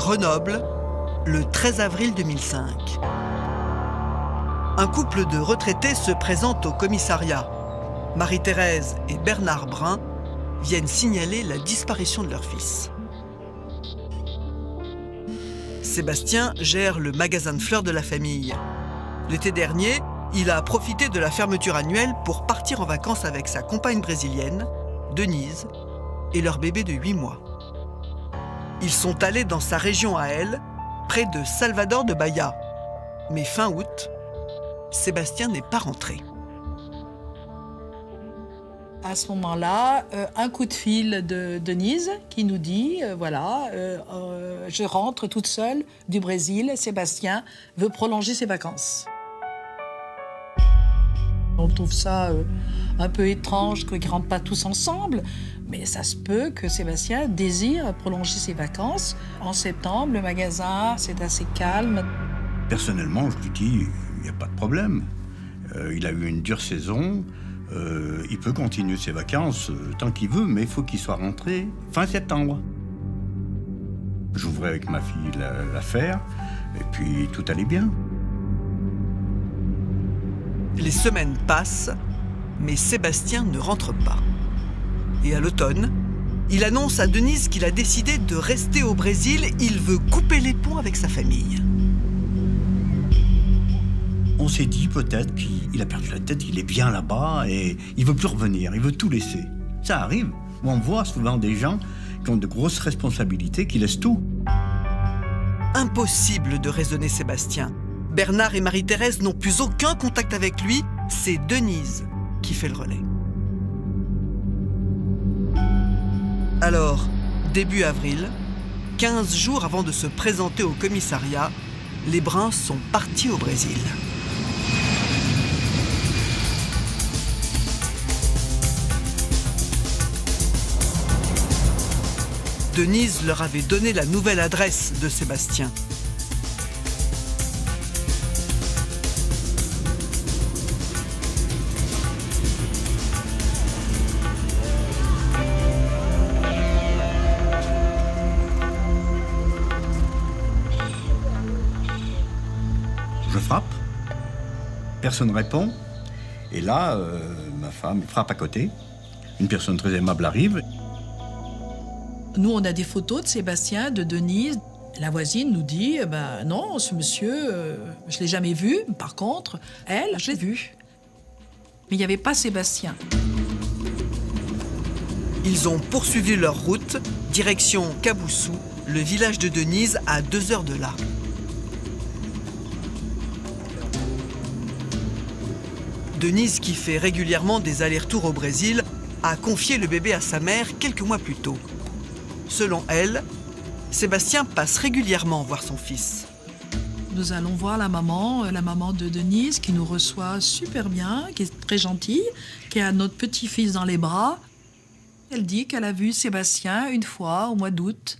Grenoble, le 13 avril 2005. Un couple de retraités se présente au commissariat. Marie-Thérèse et Bernard Brun viennent signaler la disparition de leur fils. Sébastien gère le magasin de fleurs de la famille. L'été dernier, il a profité de la fermeture annuelle pour partir en vacances avec sa compagne brésilienne, Denise, et leur bébé de 8 mois. Ils sont allés dans sa région à elle, près de Salvador de Bahia. Mais fin août, Sébastien n'est pas rentré. À ce moment-là, un coup de fil de Denise qui nous dit je rentre toute seule du Brésil, Sébastien veut prolonger ses vacances. On trouve ça un peu étrange qu'ils ne rentrent pas tous ensemble, mais ça se peut que Sébastien désire prolonger ses vacances. En septembre, le magasin, c'est assez calme. Personnellement, je lui dis, il n'y a pas de problème. Il a eu une dure saison. Il peut continuer ses vacances tant qu'il veut, mais il faut qu'il soit rentré fin septembre. J'ouvrais avec ma fille l'affaire, et puis tout allait bien. Les semaines passent, mais Sébastien ne rentre pas. Et à l'automne, il annonce à Denise qu'il a décidé de rester au Brésil. Il veut couper les ponts avec sa famille. On s'est dit peut-être qu'il a perdu la tête, il est bien là-bas et il veut plus revenir, il veut tout laisser. Ça arrive. On voit souvent des gens qui ont de grosses responsabilités, qui laissent tout. Impossible de raisonner Sébastien. Bernard et Marie-Thérèse n'ont plus aucun contact avec lui. C'est Denise qui fait le relais. Alors, début avril, 15 jours avant de se présenter au commissariat, les Bruns sont partis au Brésil. Denise leur avait donné la nouvelle adresse de Sébastien. Je frappe, personne ne répond. Et là, ma femme frappe à côté. Une personne très aimable arrive. Nous, on a des photos de Sébastien, de Denise. La voisine nous dit, non, ce monsieur, je ne l'ai jamais vu. Par contre, elle, je l'ai vu. Mais il n'y avait pas Sébastien. Ils ont poursuivi leur route, direction Caboussou, le village de Denise, à 2 heures de là. Denise, qui fait régulièrement des allers-retours au Brésil, a confié le bébé à sa mère quelques mois plus tôt. Selon elle, Sébastien passe régulièrement voir son fils. Nous allons voir la maman de Denise, qui nous reçoit super bien, qui est très gentille, qui a notre petit-fils dans les bras. Elle dit qu'elle a vu Sébastien une fois, au mois d'août,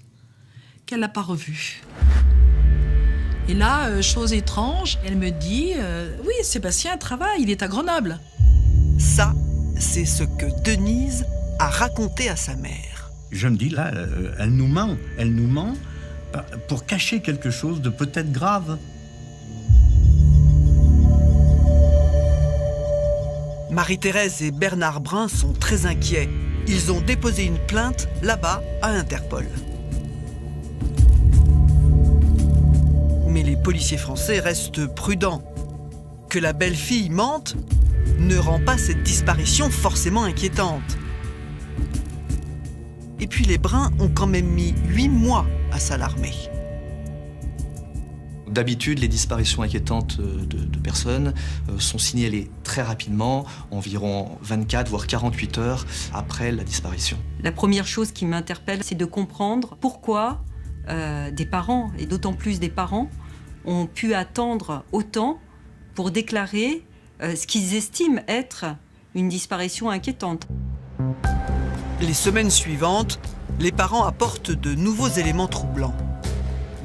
qu'elle ne l'a pas revu. Et là, chose étrange, elle me dit « Oui, Sébastien travaille, il est à Grenoble. » Ça, c'est ce que Denise a raconté à sa mère. Je me dis, là, elle nous ment pour cacher quelque chose de peut-être grave. Marie-Thérèse et Bernard Brun sont très inquiets. Ils ont déposé une plainte là-bas à Interpol. Mais les policiers français restent prudents. Que la belle-fille mente ne rend pas cette disparition forcément inquiétante. Et puis les Bruns ont quand même mis 8 mois à s'alarmer. D'habitude, les disparitions inquiétantes de personnes sont signalées très rapidement, environ 24 voire 48 heures après la disparition. La première chose qui m'interpelle, c'est de comprendre pourquoi des parents, et d'autant plus des parents, ont pu attendre autant pour déclarer ce qu'ils estiment être une disparition inquiétante. Les semaines suivantes, les parents apportent de nouveaux éléments troublants.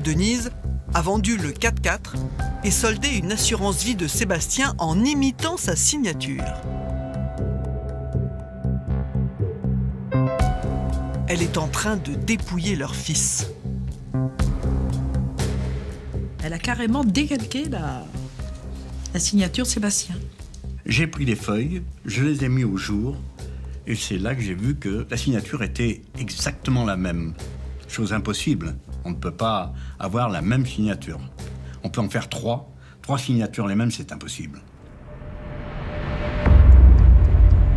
Denise a vendu le 4x4 et soldé une assurance vie de Sébastien en imitant sa signature. Elle est en train de dépouiller leur fils. Elle a carrément décalqué la signature de Sébastien. J'ai pris les feuilles, je les ai mis au jour, et c'est là que j'ai vu que la signature était exactement la même. Chose impossible, on ne peut pas avoir la même signature. On peut en faire trois signatures les mêmes, c'est impossible.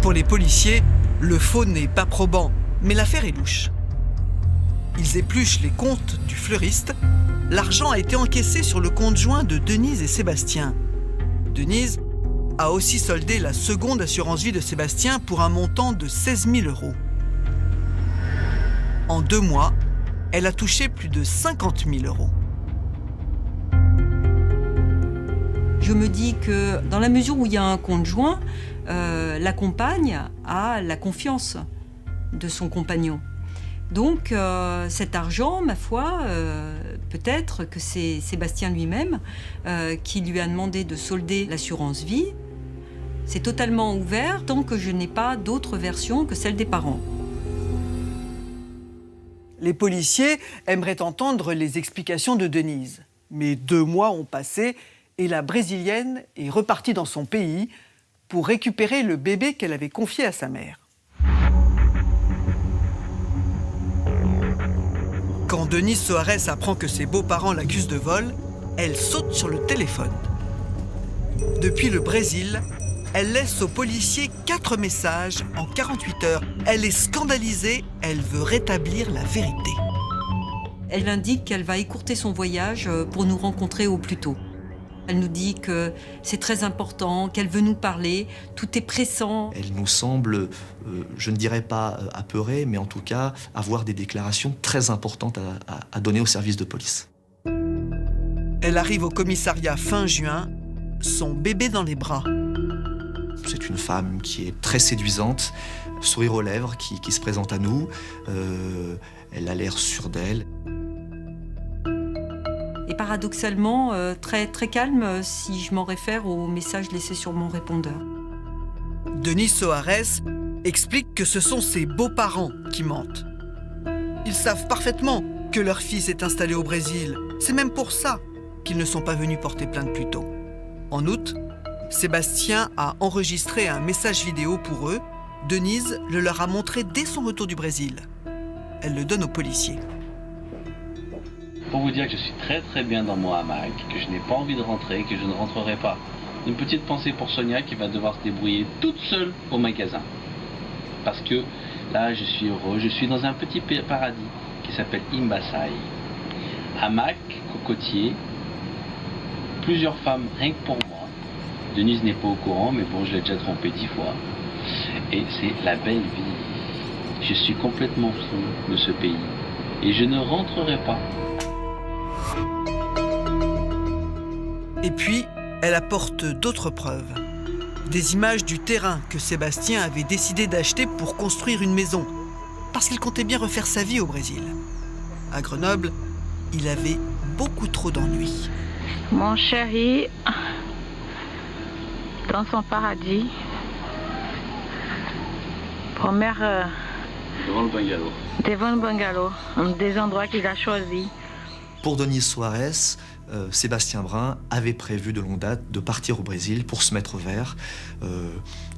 Pour les policiers, le faux n'est pas probant, mais l'affaire est louche. Ils épluchent les comptes du fleuriste. L'argent a été encaissé sur le compte joint de Denise et Sébastien. Denise a aussi soldé la seconde assurance vie de Sébastien pour un montant de 16 000 €. En 2 mois, elle a touché plus de 50 000 €. Je me dis que dans la mesure où il y a un compte joint, la compagne a la confiance de son compagnon. Donc cet argent, ma foi, peut-être que c'est Sébastien lui-même qui lui a demandé de solder l'assurance vie. C'est totalement ouvert tant que je n'ai pas d'autre version que celle des parents. Les policiers aimeraient entendre les explications de Denise. Mais 2 mois ont passé et la Brésilienne est repartie dans son pays pour récupérer le bébé qu'elle avait confié à sa mère. Quand Denise Soares apprend que ses beaux-parents l'accusent de vol, elle saute sur le téléphone. Depuis le Brésil, elle laisse aux policiers 4 messages en 48 heures. Elle est scandalisée, elle veut rétablir la vérité. Elle indique qu'elle va écourter son voyage pour nous rencontrer au plus tôt. Elle nous dit que c'est très important, qu'elle veut nous parler, tout est pressant. Elle nous semble, je ne dirais pas apeurée, mais en tout cas avoir des déclarations très importantes à donner au service de police. Elle arrive au commissariat fin juin, son bébé dans les bras. C'est une femme qui est très séduisante, sourire aux lèvres, qui se présente à nous. Elle a l'air sûre d'elle. Et paradoxalement, très, très calme si je m'en réfère au message laissé sur mon répondeur. Denise Soares explique que ce sont ses beaux-parents qui mentent. Ils savent parfaitement que leur fils est installé au Brésil. C'est même pour ça qu'ils ne sont pas venus porter plainte plus tôt. En août, Sébastien a enregistré un message vidéo pour eux. Denise le leur a montré dès son retour du Brésil. Elle le donne aux policiers. Pour vous dire que je suis très très bien dans mon hamac, que je n'ai pas envie de rentrer, que je ne rentrerai pas. Une petite pensée pour Sonia qui va devoir se débrouiller toute seule au magasin. Parce que là je suis heureux, je suis dans un petit paradis qui s'appelle Imbaçaï. Hamac, cocotier, plusieurs femmes rien que pour moi. Denise n'est pas au courant, mais bon, je l'ai déjà trompé 10 fois. Et c'est la belle vie. Je suis complètement fou de ce pays. Et je ne rentrerai pas. Et puis, elle apporte d'autres preuves. Des images du terrain que Sébastien avait décidé d'acheter pour construire une maison, parce qu'il comptait bien refaire sa vie au Brésil. À Grenoble, il avait beaucoup trop d'ennuis. Mon chéri, dans son paradis, première... Devant le bungalow. Devant le bungalow, des endroits qu'il a choisis. Pour Denise Soares, Sébastien Brun avait prévu de longue date de partir au Brésil pour se mettre au vert.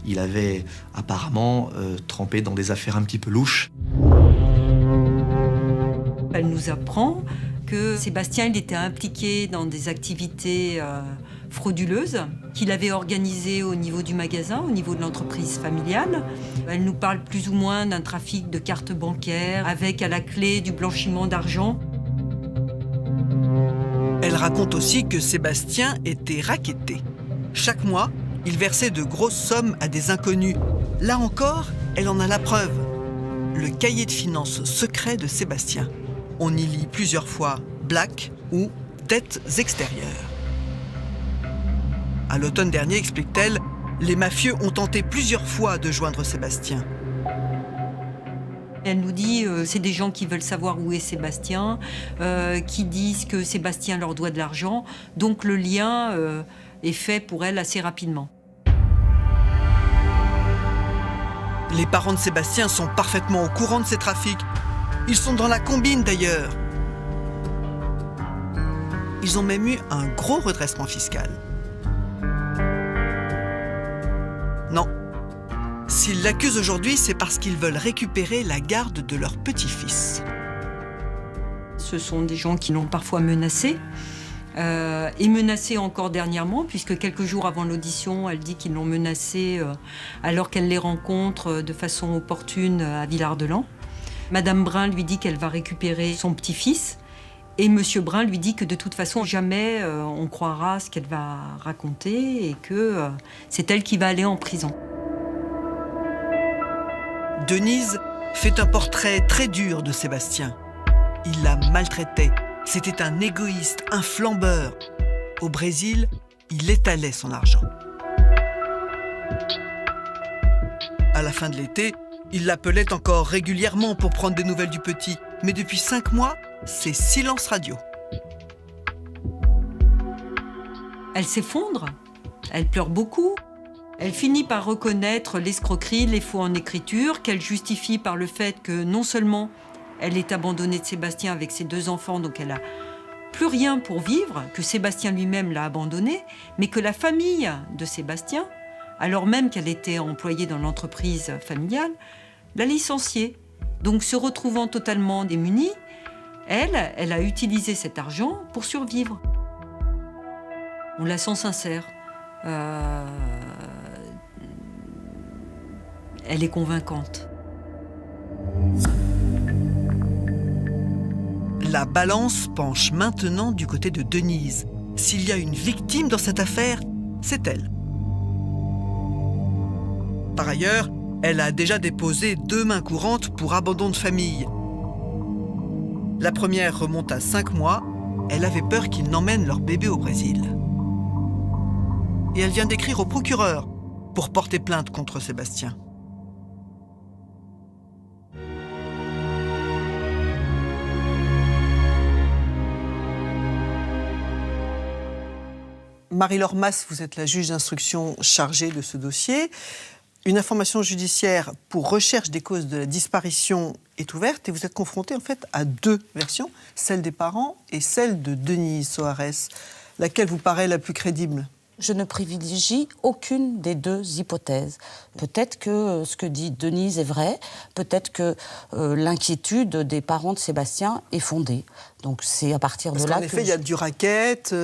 Il avait apparemment trempé dans des affaires un petit peu louches. Elle nous apprend que Sébastien il était impliqué dans des activités frauduleuses qu'il avait organisées au niveau du magasin, au niveau de l'entreprise familiale. Elle nous parle plus ou moins d'un trafic de cartes bancaires avec à la clé du blanchiment d'argent. Elle raconte aussi que Sébastien était racketté. Chaque mois, il versait de grosses sommes à des inconnus. Là encore, elle en a la preuve. Le cahier de finances secret de Sébastien. On y lit plusieurs fois « Black » ou « Dettes extérieures ». À l'automne dernier, explique-t-elle, les mafieux ont tenté plusieurs fois de joindre Sébastien. Elle nous dit c'est des gens qui veulent savoir où est Sébastien, qui disent que Sébastien leur doit de l'argent. Donc le lien est fait pour elle assez rapidement. Les parents de Sébastien sont parfaitement au courant de ces trafics. Ils sont dans la combine d'ailleurs. Ils ont même eu un gros redressement fiscal. Non. S'ils l'accusent aujourd'hui, c'est parce qu'ils veulent récupérer la garde de leur petit-fils. Ce sont des gens qui l'ont parfois menacé. Et menacée encore dernièrement, puisque quelques jours avant l'audition, elle dit qu'ils l'ont menacée alors qu'elle les rencontre de façon opportune à Villard-de-Lans. Madame Brun lui dit qu'elle va récupérer son petit-fils, et Monsieur Brun lui dit que de toute façon, jamais on croira ce qu'elle va raconter et que c'est elle qui va aller en prison. Denise fait un portrait très dur de Sébastien. Il la maltraitait. C'était un égoïste, un flambeur. Au Brésil, il étalait son argent. À la fin de l'été, il l'appelait encore régulièrement pour prendre des nouvelles du petit. Mais depuis 5 mois, c'est silence radio. Elle s'effondre, elle pleure beaucoup. Elle finit par reconnaître l'escroquerie, les faux en écriture, qu'elle justifie par le fait que non seulement elle est abandonnée de Sébastien avec ses 2 enfants, donc elle n'a plus rien pour vivre, que Sébastien lui-même l'a abandonnée, mais que la famille de Sébastien, alors même qu'elle était employée dans l'entreprise familiale, l'a licenciée. Donc se retrouvant totalement démunie, elle a utilisé cet argent pour survivre. On la sent sincère. Elle est convaincante. La balance penche maintenant du côté de Denise. S'il y a une victime dans cette affaire, c'est elle. Par ailleurs, elle a déjà déposé 2 mains courantes pour abandon de famille. La première remonte à 5 mois. Elle avait peur qu'ils n'emmènent leur bébé au Brésil. Et elle vient d'écrire au procureur pour porter plainte contre Sébastien. Marie-Laure Mas, vous êtes la juge d'instruction chargée de ce dossier. Une information judiciaire pour recherche des causes de la disparition est ouverte et vous êtes confrontée en fait à 2 versions, celle des parents et celle de Denise Soares. Laquelle vous paraît la plus crédible ? Je ne privilégie aucune des 2 hypothèses. Peut-être que ce que dit Denise est vrai, peut-être que l'inquiétude des parents de Sébastien est fondée. Donc c'est à partir de là que... Parce qu'en effet, il y a du racket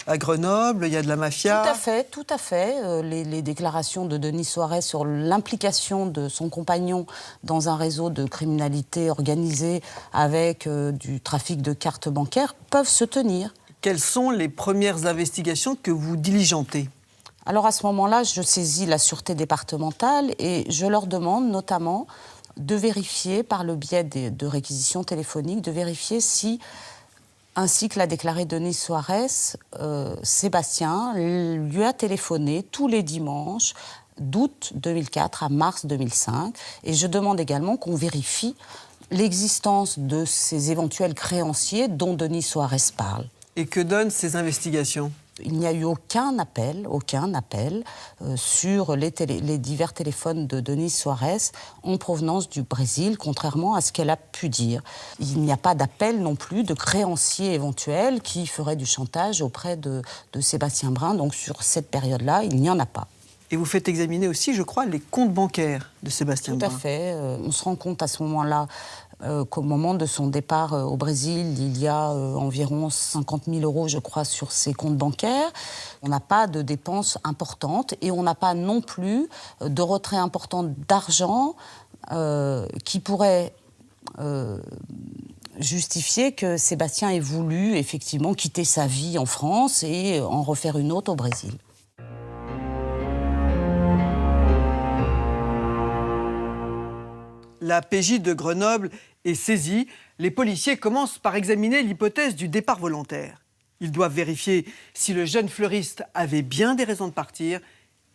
à Grenoble, il y a de la mafia... Tout à fait. Les déclarations de Denise Soares sur l'implication de son compagnon dans un réseau de criminalité organisée avec du trafic de cartes bancaires peuvent se tenir. Quelles sont les premières investigations que vous diligentez ? Alors à ce moment-là, je saisis la sûreté départementale et je leur demande notamment de vérifier, par le biais de réquisitions téléphoniques, de vérifier si, ainsi que l'a déclaré Denise Soares, Sébastien lui a téléphoné tous les dimanches d'août 2004 à mars 2005. Et je demande également qu'on vérifie l'existence de ces éventuels créanciers dont Denise Soares parle. Et que donnent ces investigations ? Il n'y a eu aucun appel sur les divers téléphones de Denise Soares en provenance du Brésil, contrairement à ce qu'elle a pu dire. Il n'y a pas d'appel non plus de créanciers éventuels qui feraient du chantage auprès de Sébastien Brun. Donc sur cette période-là, il n'y en a pas. Et vous faites examiner aussi, je crois, les comptes bancaires de Sébastien Brun. Tout à fait. On se rend compte à ce moment-là qu'au moment de son départ au Brésil, il y a environ 50 000 euros, je crois, sur ses comptes bancaires. On n'a pas de dépenses importantes et on n'a pas non plus de retrait important d'argent qui pourrait justifier que Sébastien ait voulu effectivement quitter sa vie en France et en refaire une autre au Brésil. La PJ de Grenoble est saisie. Les policiers commencent par examiner l'hypothèse du départ volontaire. Ils doivent vérifier si le jeune fleuriste avait bien des raisons de partir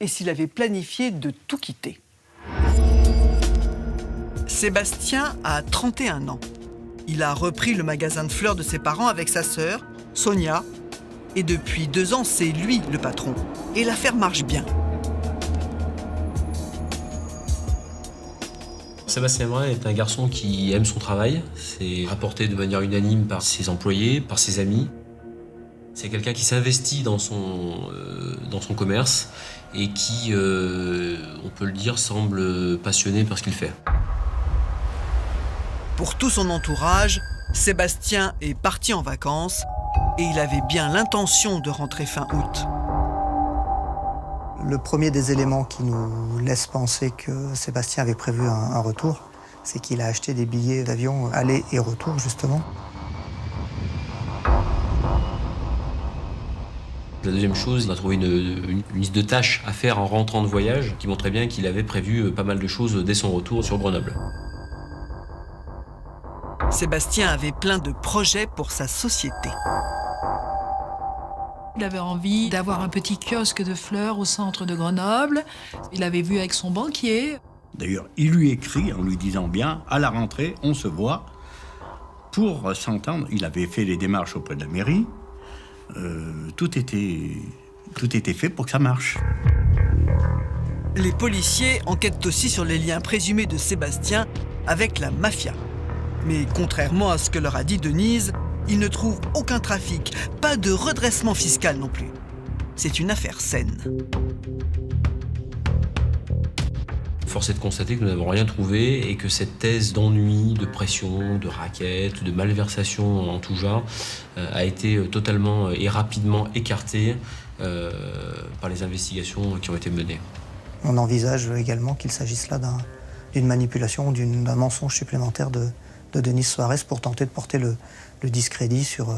et s'il avait planifié de tout quitter. Sébastien a 31 ans. Il a repris le magasin de fleurs de ses parents avec sa sœur, Sonia. Et depuis 2 ans, c'est lui le patron. Et l'affaire marche bien. Sébastien Brun est un garçon qui aime son travail. C'est rapporté de manière unanime par ses employés, par ses amis. C'est quelqu'un qui s'investit dans son commerce et qui, on peut le dire, semble passionné par ce qu'il fait. Pour tout son entourage, Sébastien est parti en vacances et il avait bien l'intention de rentrer fin août. Le premier des éléments qui nous laisse penser que Sébastien avait prévu un retour, c'est qu'il a acheté des billets d'avion aller et retour, justement. La deuxième chose, on a trouvé une liste de tâches à faire en rentrant de voyage qui montrait bien qu'il avait prévu pas mal de choses dès son retour sur Grenoble. Sébastien avait plein de projets pour sa société. Il avait envie d'avoir un petit kiosque de fleurs au centre de Grenoble. Il avait vu avec son banquier. D'ailleurs, il lui écrit en lui disant bien, à la rentrée, on se voit. Pour s'entendre, il avait fait les démarches auprès de la mairie. Tout était fait pour que ça marche. Les policiers enquêtent aussi sur les liens présumés de Sébastien avec la mafia. Mais contrairement à ce que leur a dit Denise, ils ne trouvent aucun trafic, pas de redressement fiscal non plus. C'est une affaire saine. Force est de constater que nous n'avons rien trouvé et que cette thèse d'ennui, de pression, de raquette, de malversation en tout genre a été totalement et rapidement écartée par les investigations qui ont été menées. On envisage également qu'il s'agisse là d'une manipulation ou d'un mensonge supplémentaire de Denise Soares pour tenter de porter le discrédit sur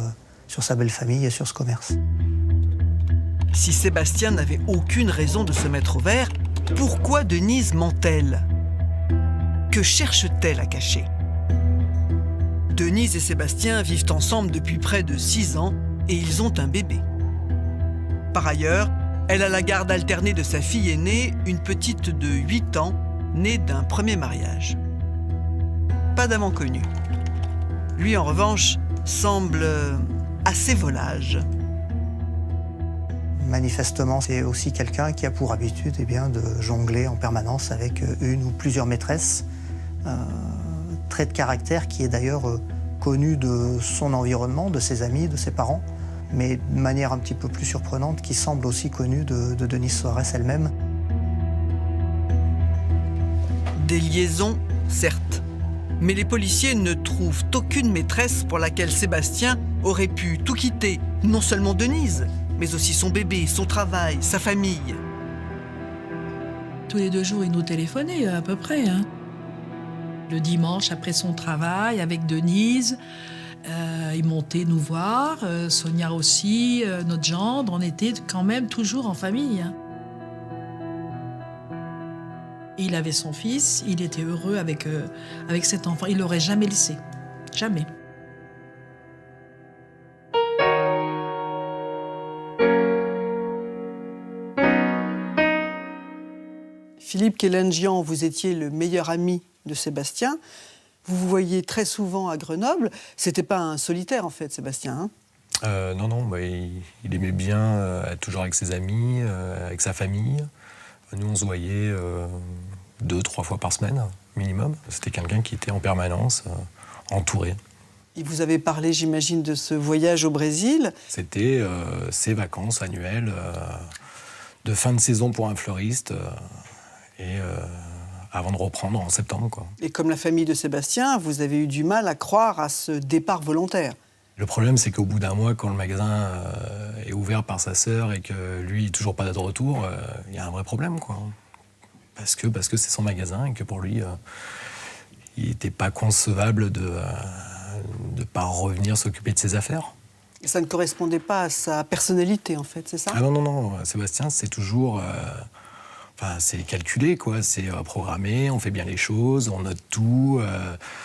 sa belle famille et sur ce commerce. Si Sébastien n'avait aucune raison de se mettre au vert, pourquoi Denise ment-elle? Que cherche-t-elle à cacher? Denise et Sébastien vivent ensemble depuis près de 6 ans et ils ont un bébé. Par ailleurs, elle a la garde alternée de sa fille aînée, une petite de 8 ans, née d'un premier mariage. Pas d'amant connu. Lui, en revanche, semble assez volage. Manifestement, c'est aussi quelqu'un qui a pour habitude de jongler en permanence avec une ou plusieurs maîtresses. Trait de caractère qui est d'ailleurs connu de son environnement, de ses amis, de ses parents, mais de manière un petit peu plus surprenante, qui semble aussi connu de Denise Soares elle-même. Des liaisons, certes. Mais les policiers ne trouvent aucune maîtresse pour laquelle Sébastien aurait pu tout quitter, non seulement Denise, mais aussi son bébé, son travail, sa famille. Tous les 2 jours, il nous téléphonait à peu près. Le dimanche, après son travail, avec Denise, il montait nous voir. Sonia aussi, notre gendre, on était quand même toujours en famille. Il avait son fils, il était heureux avec cet enfant. Il l'aurait jamais laissé. Jamais. Philippe Kélengian, vous étiez le meilleur ami de Sébastien. Vous vous voyez très souvent à Grenoble. C'était pas un solitaire, en fait, Sébastien, hein? Non, il aimait bien être toujours avec ses amis, avec sa famille. Nous, on se voyait 2-3 fois par semaine, minimum. C'était quelqu'un qui était en permanence entouré. Et vous avez parlé, j'imagine, de ce voyage au Brésil. C'était ses vacances annuelles de fin de saison pour un fleuriste avant de reprendre en septembre, quoi. Et comme la famille de Sébastien, vous avez eu du mal à croire à ce départ volontaire. Le problème, c'est qu'au bout d'un mois, quand le magasin est ouvert par sa sœur et que lui, n'est toujours pas de retour, il y a un vrai problème, quoi. Parce que c'est son magasin et que pour lui, il n'était pas concevable de ne pas revenir s'occuper de ses affaires. Et ça ne correspondait pas à sa personnalité, en fait, c'est ça? Ah non. Sébastien, c'est toujours... c'est calculé, quoi. C'est programmé, on fait bien les choses, on note tout,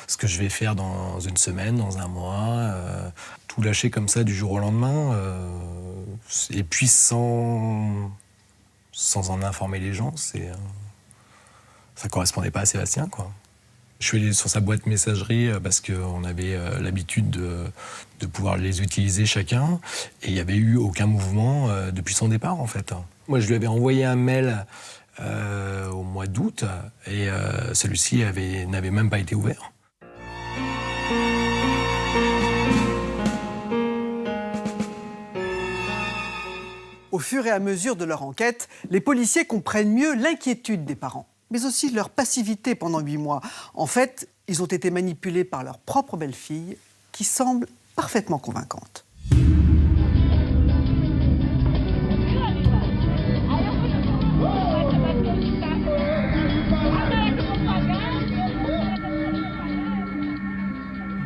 ce que je vais faire dans une semaine, dans un mois. Tout lâcher comme ça du jour au lendemain. Et puis sans en informer les gens, ça correspondait pas à Sébastien, quoi. Je suis allé sur sa boîte messagerie parce qu'on avait l'habitude de pouvoir les utiliser chacun. Et il n'y avait eu aucun mouvement depuis son départ, en fait. Moi, je lui avais envoyé un mail au mois d'août et celui-ci n'avait même pas été ouvert. fur et à mesure de leur enquête, les policiers comprennent mieux l'inquiétude des parents, mais aussi leur passivité pendant 8 mois. En fait, ils ont été manipulés par leur propre belle-fille, qui semble parfaitement convaincante.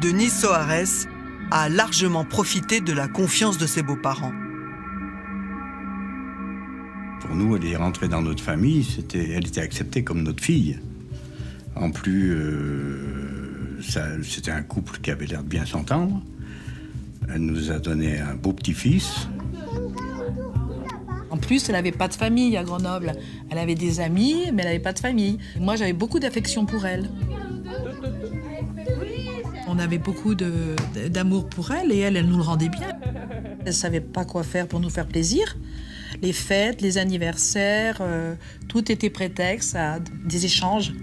Denise Soares a largement profité de la confiance de ses beaux-parents. Pour nous, elle est rentrée dans notre famille, elle était acceptée comme notre fille. En plus, c'était un couple qui avait l'air de bien s'entendre. Elle nous a donné un beau petit-fils. En plus, elle n'avait pas de famille à Grenoble. Elle avait des amis, mais elle n'avait pas de famille. Moi, j'avais beaucoup d'affection pour elle. On avait beaucoup d'amour pour elle et elle nous le rendait bien. Elle ne savait pas quoi faire pour nous faire plaisir. Les fêtes, les anniversaires, tout était prétexte à des échanges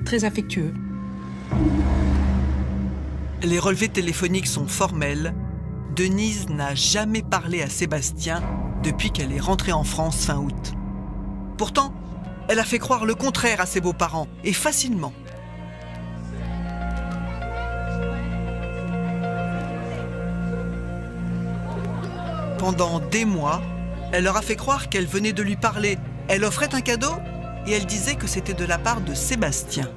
très affectueux. Les relevés téléphoniques sont formels. Denise n'a jamais parlé à Sébastien depuis qu'elle est rentrée en France fin août. Pourtant, elle a fait croire le contraire à ses beaux-parents, et facilement. Pendant des mois, elle leur a fait croire qu'elle venait de lui parler. Elle offrait un cadeau et elle disait que c'était de la part de Sébastien.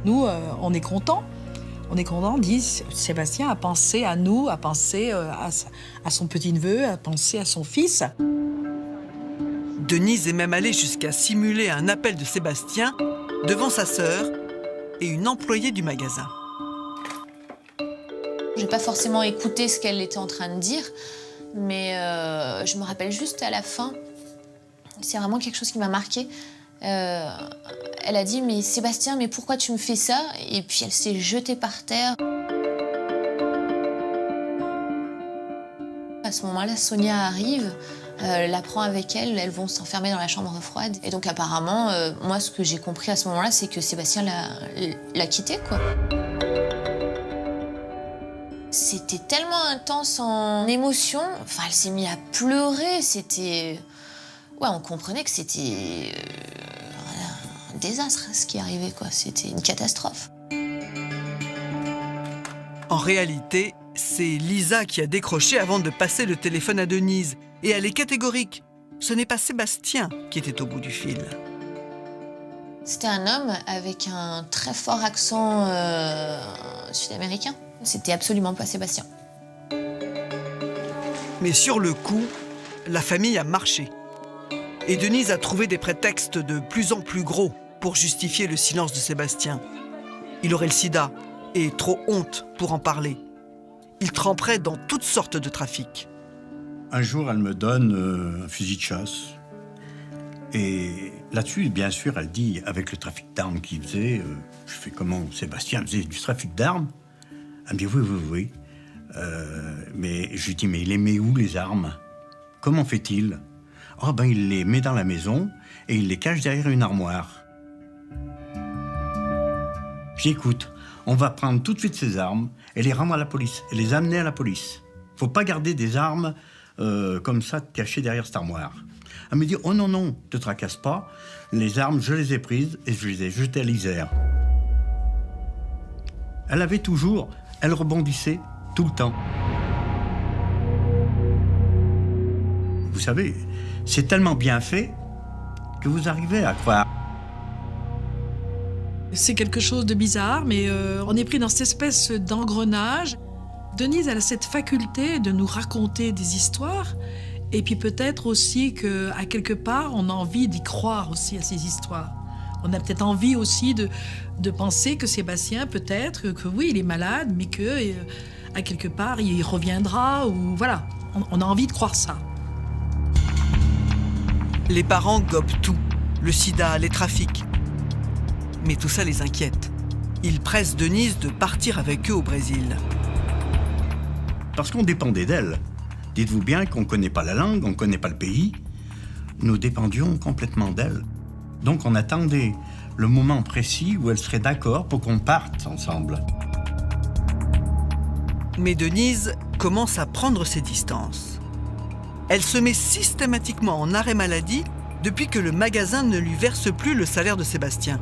Nous, on est contents. On est contents, on dit, Sébastien a pensé à nous, a pensé à son petit-neveu, a pensé à son fils. Denise est même allée jusqu'à simuler un appel de Sébastien devant sa sœur et une employée du magasin. Je n'ai pas forcément écouté ce qu'elle était en train de dire, mais je me rappelle juste à la fin, c'est vraiment quelque chose qui m'a marquée. Elle a dit « Mais Sébastien, mais pourquoi tu me fais ça ?» Et puis elle s'est jetée par terre. À ce moment-là, Sonia arrive, la prend avec elle, elles vont s'enfermer dans la chambre froide. Et donc apparemment, moi ce que j'ai compris à ce moment-là, c'est que Sébastien l'a quitté, quoi. C'était tellement intense en émotion, enfin elle s'est mise à pleurer, c'était... Ouais, on comprenait que c'était un désastre ce qui arrivait, quoi. C'était une catastrophe. En réalité, c'est Lisa qui a décroché avant de passer le téléphone à Denise. Et elle est catégorique. Ce n'est pas Sébastien qui était au bout du fil. C'était un homme avec un très fort accent sud-américain. C'était absolument pas Sébastien. Mais sur le coup, la famille a marché. Et Denise a trouvé des prétextes de plus en plus gros pour justifier le silence de Sébastien. Il aurait le sida et trop honte pour en parler. Il tremperait dans toutes sortes de trafics. Un jour, elle me donne un fusil de chasse. Et là-dessus, bien sûr, elle dit, avec le trafic d'armes qu'il faisait, je fais comment Sébastien faisait du trafic d'armes? Elle me dit oui. Mais je lui dis, mais il les met où les armes? Comment fait-il? Oh ben, il les met dans la maison et il les cache derrière une armoire. J'écoute, on va prendre tout de suite ces armes et les rendre à la police, et les amener à la police. Faut pas garder des armes comme ça cachées derrière cette armoire. Elle me dit, oh non, te tracasse pas, les armes, je les ai prises et je les ai jetées à l'Isère. Elle rebondissait tout le temps. Vous savez, c'est tellement bien fait que vous arrivez à croire. C'est quelque chose de bizarre, mais on est pris dans cette espèce d'engrenage. Denise, elle a cette faculté de nous raconter des histoires, et puis peut-être aussi qu'à quelque part, on a envie d'y croire aussi à ces histoires. On a peut-être envie aussi de penser que Sébastien, peut-être, que oui, il est malade, mais que à quelque part, il reviendra, ou voilà. On a envie de croire ça. Les parents gobent tout, le sida, les trafics. Mais tout ça les inquiète. Ils pressent Denise de partir avec eux au Brésil. Parce qu'on dépendait d'elle. Dites-vous bien qu'on ne connaît pas la langue, on ne connaît pas le pays. Nous dépendions complètement d'elle. Donc on attendait le moment précis où elle serait d'accord pour qu'on parte ensemble. Mais Denise commence à prendre ses distances. Elle se met systématiquement en arrêt maladie depuis que le magasin ne lui verse plus le salaire de Sébastien.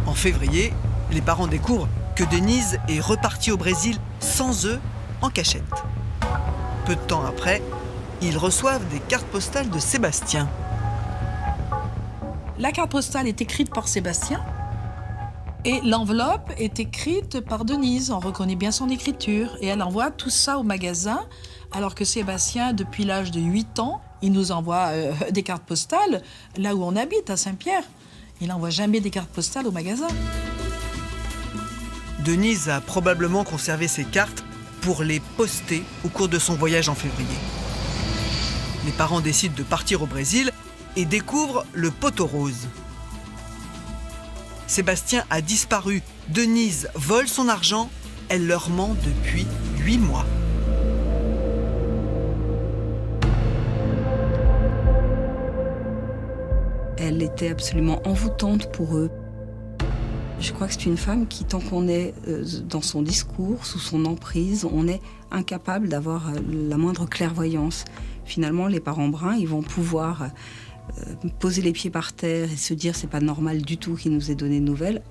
En février, les parents découvrent que Denise est repartie au Brésil sans eux, en cachette. Peu de temps après, ils reçoivent des cartes postales de Sébastien. La carte postale est écrite par Sébastien et l'enveloppe est écrite par Denise. On reconnaît bien son écriture et elle envoie tout ça au magasin alors que Sébastien, depuis l'âge de 8 ans, il nous envoie des cartes postales là où on habite, à Saint-Pierre. Il n'envoie jamais des cartes postales au magasin. Denise a probablement conservé ces cartes pour les poster au cours de son voyage en février. Les parents décident de partir au Brésil et découvrent le poteau rose. Sébastien a disparu. Denise vole son argent. Elle leur ment depuis 8 mois. Elle était absolument envoûtante pour eux. Je crois que c'est une femme qui, tant qu'on est dans son discours, sous son emprise, on est incapable d'avoir la moindre clairvoyance. Finalement, les parents bruns, ils vont pouvoir poser les pieds par terre et se dire c'est pas normal du tout qu'il nous ait donné de nouvelles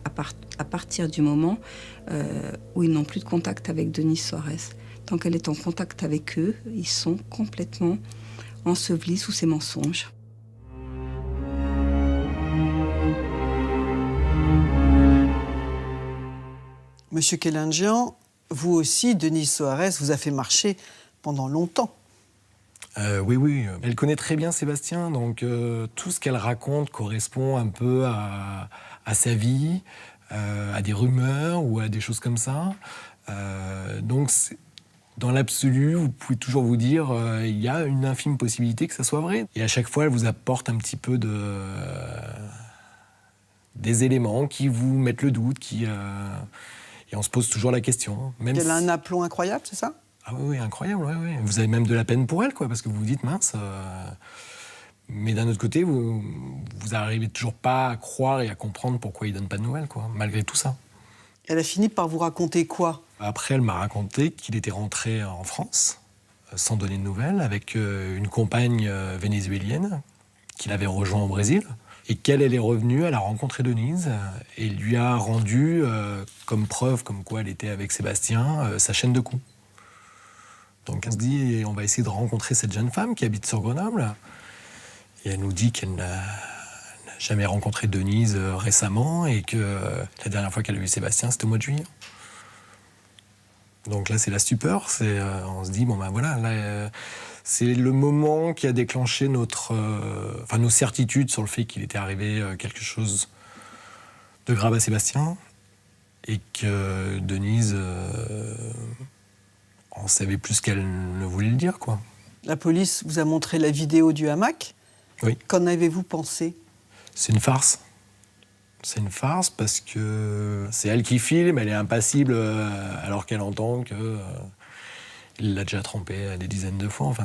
à partir du moment où ils n'ont plus de contact avec Denise Soares. Tant qu'elle est en contact avec eux, ils sont complètement ensevelis sous ces mensonges. Monsieur Kelenjian, vous aussi, Denise Soares vous a fait marcher pendant longtemps. Oui. Elle connaît très bien Sébastien, donc tout ce qu'elle raconte correspond un peu à sa vie, à des rumeurs ou à des choses comme ça. Donc, dans l'absolu, vous pouvez toujours vous dire il y a une infime possibilité que ça soit vrai. Et à chaque fois, elle vous apporte un petit peu des éléments qui vous mettent le doute, et on se pose toujours la question. Elle a un aplomb incroyable, c'est ça ? Ah oui, incroyable, oui. Vous avez même de la peine pour elle, quoi, parce que vous vous dites, mince... Mais d'un autre côté, vous n'arrivez toujours pas à croire et à comprendre pourquoi il ne donne pas de nouvelles, quoi, malgré tout ça. Elle a fini par vous raconter quoi ? Après, elle m'a raconté qu'il était rentré en France, sans donner de nouvelles, avec une compagne vénézuélienne qu'il avait rejoint au Brésil, et qu'elle est revenue, elle a rencontré Denise, et lui a rendu, comme preuve, comme quoi elle était avec Sébastien, sa chaîne de cou. Donc on se dit, on va essayer de rencontrer cette jeune femme qui habite sur Grenoble. Et elle nous dit qu'elle n'a jamais rencontré Denise récemment et que la dernière fois qu'elle a vu Sébastien, c'était au mois de juillet. Donc là, c'est la stupeur. On se dit, bon ben voilà, là, c'est le moment qui a déclenché nos certitudes sur le fait qu'il était arrivé quelque chose de grave à Sébastien et que Denise en savait plus qu'elle ne voulait le dire, quoi. La police vous a montré la vidéo du hamac ? Oui. Qu'en avez-vous pensé ? C'est une farce. C'est une farce parce que c'est elle qui filme, elle est impassible alors qu'elle entend que il l'a déjà trompée des dizaines de fois. Enfin,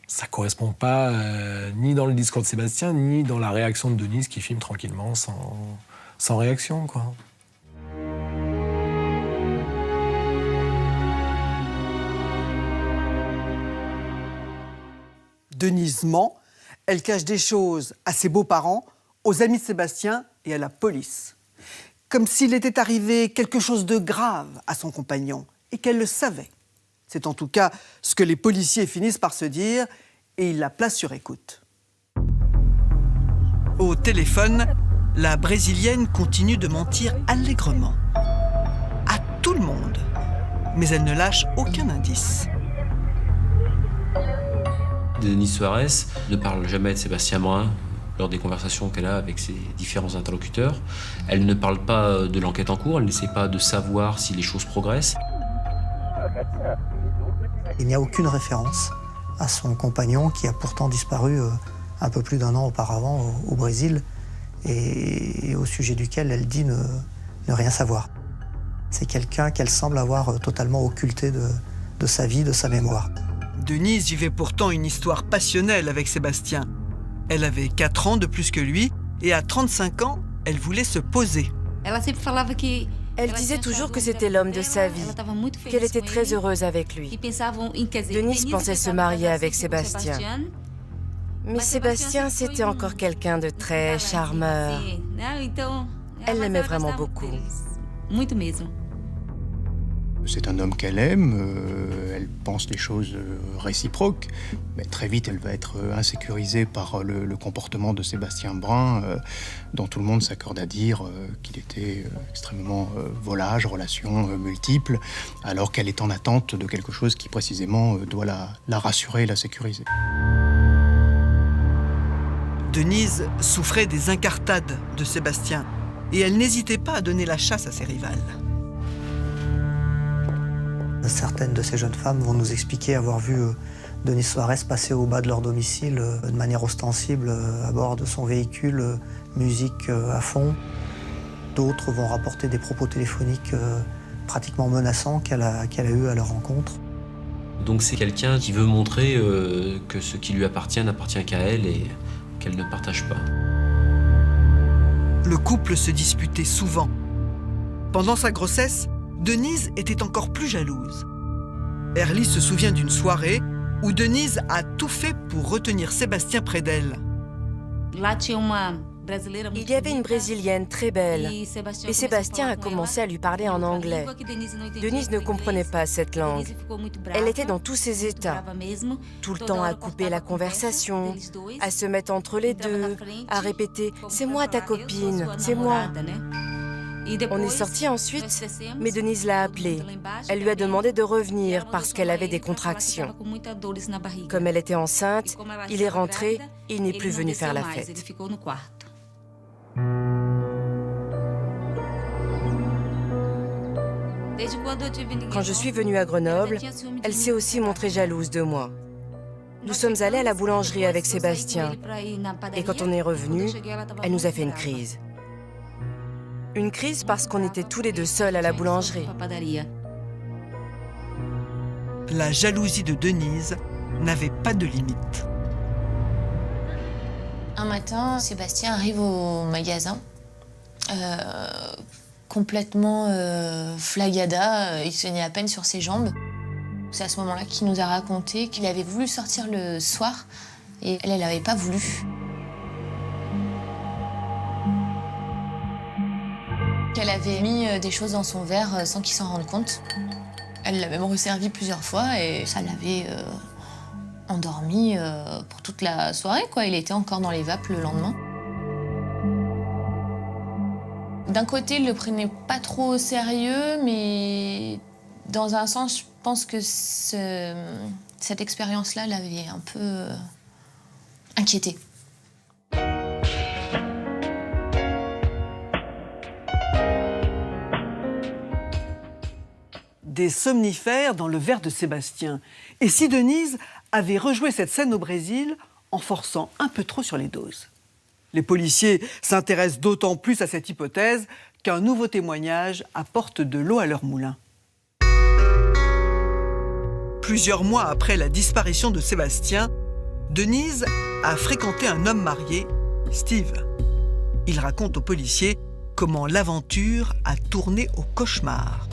ça correspond pas ni dans le discours de Sébastien, ni dans la réaction de Denise qui filme tranquillement sans réaction, quoi. Denise ment, elle cache des choses à ses beaux-parents, aux amis de Sébastien et à la police. Comme s'il était arrivé quelque chose de grave à son compagnon et qu'elle le savait. C'est en tout cas ce que les policiers finissent par se dire et ils la placent sur écoute. Au téléphone, la Brésilienne continue de mentir allègrement. À tout le monde. Mais elle ne lâche aucun indice. Denise Soares ne parle jamais de Sébastien Brun lors des conversations qu'elle a avec ses différents interlocuteurs. Elle ne parle pas de l'enquête en cours, elle n'essaie pas de savoir si les choses progressent. Il n'y a aucune référence à son compagnon qui a pourtant disparu un peu plus d'1 an auparavant au Brésil et au sujet duquel elle dit ne rien savoir. C'est quelqu'un qu'elle semble avoir totalement occulté de sa vie, de sa mémoire. Denise vivait pourtant une histoire passionnelle avec Sébastien. Elle avait 4 ans de plus que lui et à 35 ans, elle voulait se poser. Ela sempre falava que Elle disait toujours que c'était l'homme de sa vie, qu'elle était très heureuse avec lui. Denise pensait se marier avec Sébastien. Mais Sébastien, c'était encore quelqu'un de très charmeur. Elle l'aimait vraiment beaucoup. C'est un homme qu'elle aime, elle pense des choses réciproques, mais très vite elle va être insécurisée par le comportement de Sébastien Brun, dont tout le monde s'accorde à dire qu'il était extrêmement volage, relations multiples, alors qu'elle est en attente de quelque chose qui précisément doit la rassurer et la sécuriser. Denise souffrait des incartades de Sébastien et elle n'hésitait pas à donner la chasse à ses rivales. Certaines de ces jeunes femmes vont nous expliquer avoir vu Denis Suarez passer au bas de leur domicile de manière ostensible à bord de son véhicule, musique à fond. D'autres vont rapporter des propos téléphoniques pratiquement menaçants qu'elle a eus à leur rencontre. Donc c'est quelqu'un qui veut montrer que ce qui lui appartient n'appartient qu'à elle et qu'elle ne partage pas. Le couple se disputait souvent. Pendant sa grossesse, Denise était encore plus jalouse. Erly se souvient d'une soirée où Denise a tout fait pour retenir Sébastien près d'elle. Il y avait une Brésilienne très belle et Sébastien a commencé à lui parler en anglais. Denise ne comprenait pas cette langue. Elle était dans tous ses états, tout le temps à couper la conversation, à se mettre entre les deux, à répéter « c'est moi ta copine, c'est moi ». On est sortis ensuite, mais Denise l'a appelé. Elle lui a demandé de revenir parce qu'elle avait des contractions. Comme elle était enceinte, il est rentré et il n'est plus venu faire la fête. Quand je suis venue à Grenoble, elle s'est aussi montrée jalouse de moi. Nous sommes allés à la boulangerie avec Sébastien et quand on est revenu, elle nous a fait une crise. Une crise parce qu'on était tous les deux seuls à la boulangerie. La jalousie de Denise n'avait pas de limite. Un matin, Sébastien arrive au magasin, complètement flagada, il se tenait à peine sur ses jambes. C'est à ce moment-là qu'il nous a raconté qu'il avait voulu sortir le soir et elle n'avait pas voulu. Elle avait mis des choses dans son verre sans qu'il s'en rende compte. Elle l'a même resservi plusieurs fois et ça l'avait endormi pour toute la soirée, quoi. Il était encore dans les vapes le lendemain. D'un côté, il le prenait pas trop au sérieux, mais dans un sens, je pense que cette expérience-là l'avait un peu inquiété. Des somnifères dans le verre de Sébastien. Et si Denise avait rejoué cette scène au Brésil en forçant un peu trop sur les doses? Les policiers s'intéressent d'autant plus à cette hypothèse qu'un nouveau témoignage apporte de l'eau à leur moulin. Plusieurs mois après la disparition de Sébastien, Denise a fréquenté un homme marié, Steve. Il raconte aux policiers comment l'aventure a tourné au cauchemar.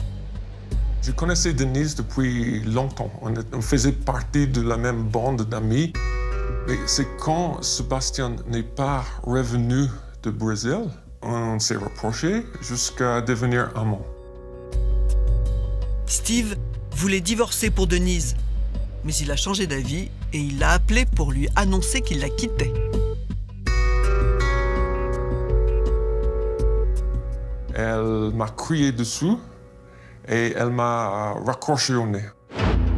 Je connaissais Denise depuis longtemps. On faisait partie de la même bande d'amis. Mais c'est quand Sébastien n'est pas revenu du Brésil, on s'est rapprochés jusqu'à devenir amants. Steve voulait divorcer pour Denise, mais il a changé d'avis et il l'a appelée pour lui annoncer qu'il la quittait. Elle m'a crié dessus. Et elle m'a raccroché au nez.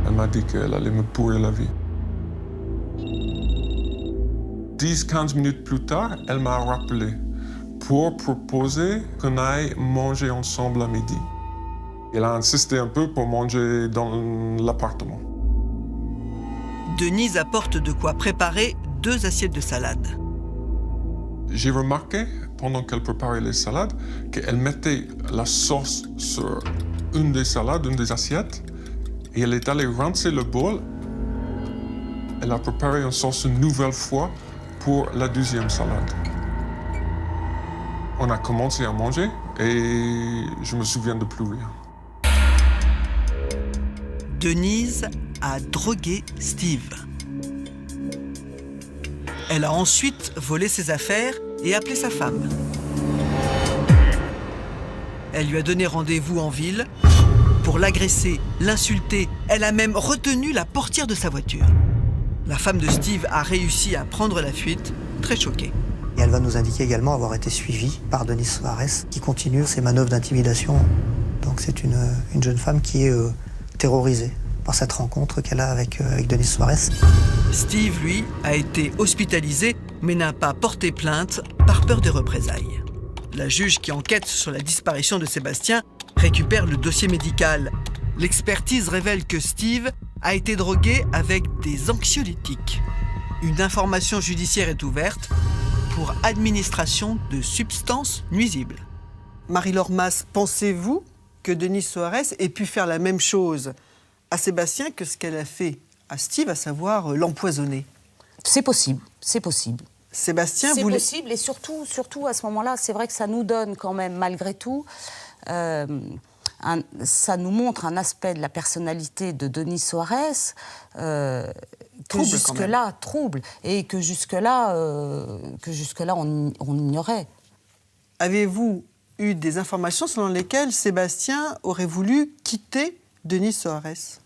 Elle m'a dit qu'elle allait me pourrir la vie. 10-15 minutes plus tard, elle m'a rappelé pour proposer qu'on aille manger ensemble à midi. Elle a insisté un peu pour manger dans l'appartement. Denise apporte de quoi préparer 2 assiettes de salade. J'ai remarqué, pendant qu'elle préparait les salades, qu'elle mettait la sauce sur une des salades, une des assiettes, et elle est allée rincer le bol. Elle a préparé une sauce une nouvelle fois pour la 2e salade. On a commencé à manger et je me souviens de plus rien. Denise a drogué Steve. Elle a ensuite volé ses affaires et appelé sa femme. Elle lui a donné rendez-vous en ville pour l'agresser, l'insulter. Elle a même retenu la portière de sa voiture. La femme de Steve a réussi à prendre la fuite, très choquée. Et elle va nous indiquer également avoir été suivie par Denise Soares, qui continue ses manœuvres d'intimidation. Donc c'est une jeune femme qui est terrorisée par cette rencontre qu'elle a avec Denise Soares. Steve, lui, a été hospitalisé, mais n'a pas porté plainte par peur des représailles. La juge qui enquête sur la disparition de Sébastien récupère le dossier médical. L'expertise révèle que Steve a été drogué avec des anxiolytiques. Une information judiciaire est ouverte pour administration de substances nuisibles. Marie-Laure Mas, pensez-vous que Denise Soares ait pu faire la même chose à Sébastien que ce qu'elle a fait à Steve, à savoir l'empoisonner? C'est possible, c'est possible. Sébastien, c'est possible, et surtout à ce moment-là, c'est vrai que ça nous donne quand même, malgré tout, ça nous montre un aspect de la personnalité de Denise Soares que jusque-là trouble, et que jusque-là on ignorait. Avez-vous eu des informations selon lesquelles Sébastien aurait voulu quitter Denise Soares?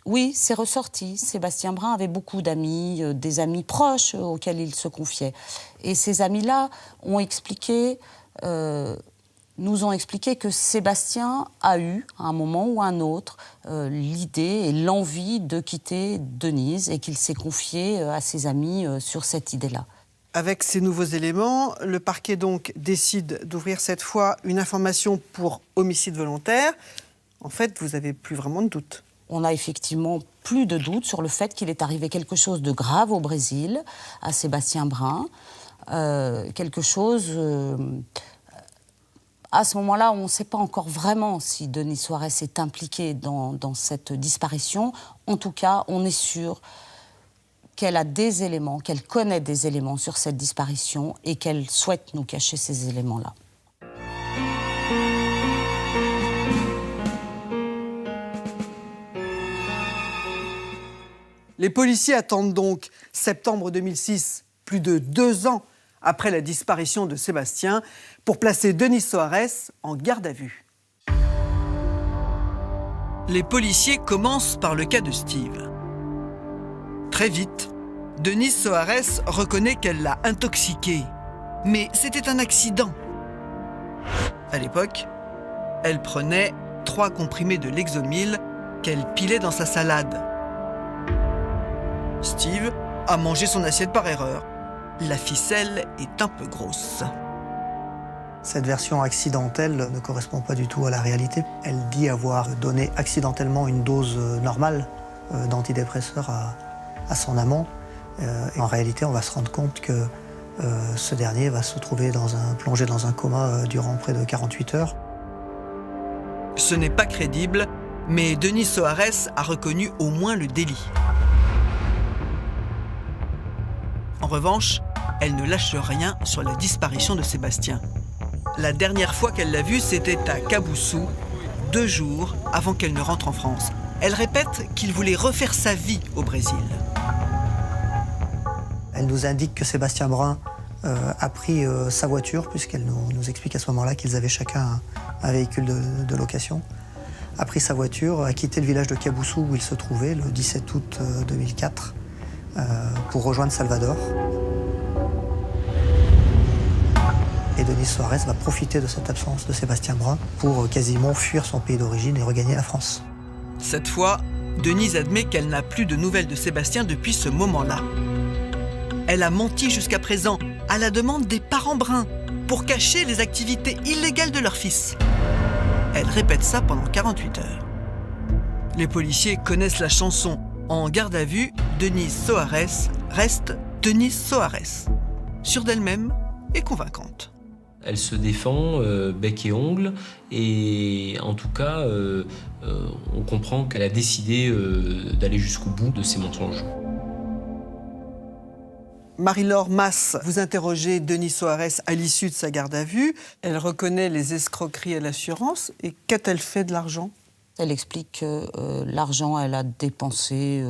Oui, c'est ressorti. Sébastien Brun avait beaucoup d'amis, des amis proches auxquels il se confiait. Et ces amis-là ont expliqué, nous ont expliqué que Sébastien a eu, à un moment ou à un autre, l'idée et l'envie de quitter Denise, et qu'il s'est confié à ses amis sur cette idée-là. Avec ces nouveaux éléments, le parquet donc décide d'ouvrir cette fois une information pour homicide volontaire. En fait, vous n'avez plus vraiment de doute. On n'a effectivement plus de doute sur le fait qu'il est arrivé quelque chose de grave au Brésil, à Sébastien Brun. Quelque chose... à ce moment-là, on ne sait pas encore vraiment si Denise Soares est impliquée dans cette disparition. En tout cas, on est sûr qu'elle a des éléments, qu'elle connaît des éléments sur cette disparition et qu'elle souhaite nous cacher ces éléments-là. Les policiers attendent donc septembre 2006, plus de 2 ans après la disparition de Sébastien, pour placer Denise Soares en garde à vue. Les policiers commencent par le cas de Steve. Très vite, Denise Soares reconnaît qu'elle l'a intoxiqué, mais c'était un accident. À l'époque, elle prenait 3 comprimés de Lexomil qu'elle pilait dans sa salade. Steve a mangé son assiette par erreur. La ficelle est un peu grosse. Cette version accidentelle ne correspond pas du tout à la réalité. Elle dit avoir donné accidentellement une dose normale d'antidépresseur à son amant. Et en réalité, on va se rendre compte que ce dernier va se trouver plongé dans un coma durant près de 48 heures. Ce n'est pas crédible, mais Denise Soares a reconnu au moins le délit. En revanche, elle ne lâche rien sur la disparition de Sébastien. La dernière fois qu'elle l'a vu, c'était à Caboussou, 2 jours avant qu'elle ne rentre en France. Elle répète qu'il voulait refaire sa vie au Brésil. Elle nous indique que Sébastien Brun a pris sa voiture, puisqu'elle nous explique à ce moment-là qu'ils avaient chacun un véhicule de location, a pris sa voiture, a quitté le village de Caboussou où il se trouvait le 17 août 2004 pour rejoindre Salvador. Et Denise Soares va profiter de cette absence de Sébastien Brun pour quasiment fuir son pays d'origine et regagner la France. Cette fois, Denise admet qu'elle n'a plus de nouvelles de Sébastien depuis ce moment-là. Elle a menti jusqu'à présent à la demande des parents bruns pour cacher les activités illégales de leur fils. Elle répète ça pendant 48 heures. Les policiers connaissent la chanson. En garde à vue, Denise Soares reste Denise Soares, sûre d'elle-même et convaincante. Elle se défend bec et ongle, et en tout cas, on comprend qu'elle a décidé d'aller jusqu'au bout de ses mensonges. Marie-Laure Masse, vous interrogez Denise Soares à l'issue de sa garde à vue. Elle reconnaît les escroqueries à l'assurance. Et qu'a-t-elle fait de l'argent ? Elle explique que l'argent, elle l'a dépensé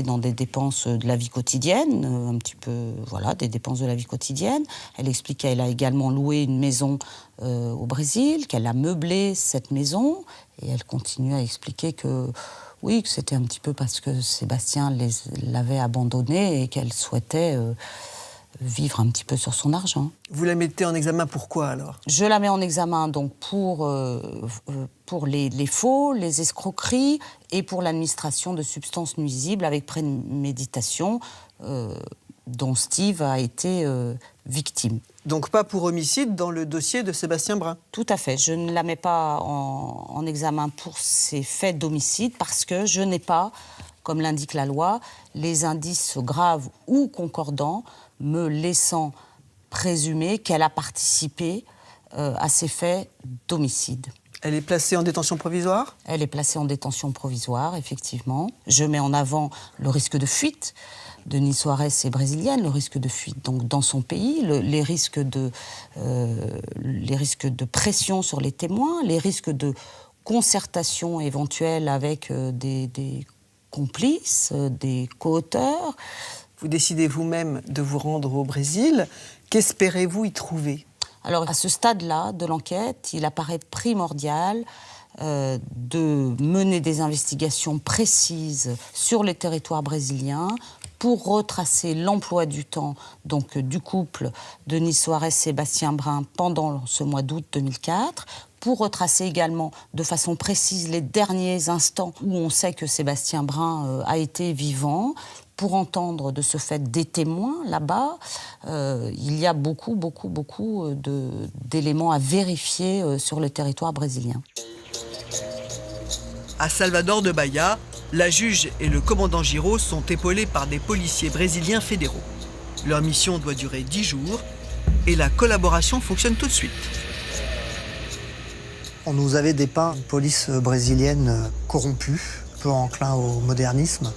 dans des dépenses de la vie quotidienne, un petit peu, voilà, des dépenses de la vie quotidienne. Elle explique qu'elle a également loué une maison au Brésil, qu'elle a meublé cette maison. Et elle continue à expliquer que, oui, que c'était un petit peu parce que Sébastien l'avait abandonnée et qu'elle souhaitait vivre un petit peu sur son argent. Vous la mettez en examen pourquoi alors ? Je la mets en examen donc pour les faux, les escroqueries et pour l'administration de substances nuisibles avec préméditation dont Steve a été victime. Donc pas pour homicide dans le dossier de Sébastien Brun ? Tout à fait. Je ne la mets pas en examen pour ces faits d'homicide parce que je n'ai pas, comme l'indique la loi, les indices graves ou concordants me laissant présumer qu'elle a participé à ces faits d'homicide. Elle est placée en détention provisoire ? Elle est placée en détention provisoire, effectivement. Je mets en avant le risque de fuite. Denise Soares est brésilienne, le risque de fuite donc dans son pays, les risques de pression sur les témoins, les risques de concertation éventuelle avec des complices, des co-auteurs. Vous décidez vous-même de vous rendre au Brésil. Qu'espérez-vous y trouver ? Alors, à ce stade-là de l'enquête, il apparaît primordial de mener des investigations précises sur les territoires brésiliens pour retracer l'emploi du temps donc, du couple Denise Soares-Sébastien Brun pendant ce mois d'août 2004, pour retracer également de façon précise les derniers instants où on sait que Sébastien Brun a été vivant, pour entendre de ce fait des témoins là-bas. Il y a beaucoup d'éléments à vérifier sur le territoire brésilien. À Salvador de Bahia, la juge et le commandant Giraud sont épaulés par des policiers brésiliens fédéraux. Leur mission doit durer 10 jours et la collaboration fonctionne tout de suite. On nous avait dépeint une police brésilienne corrompue, peu enclin au modernisme.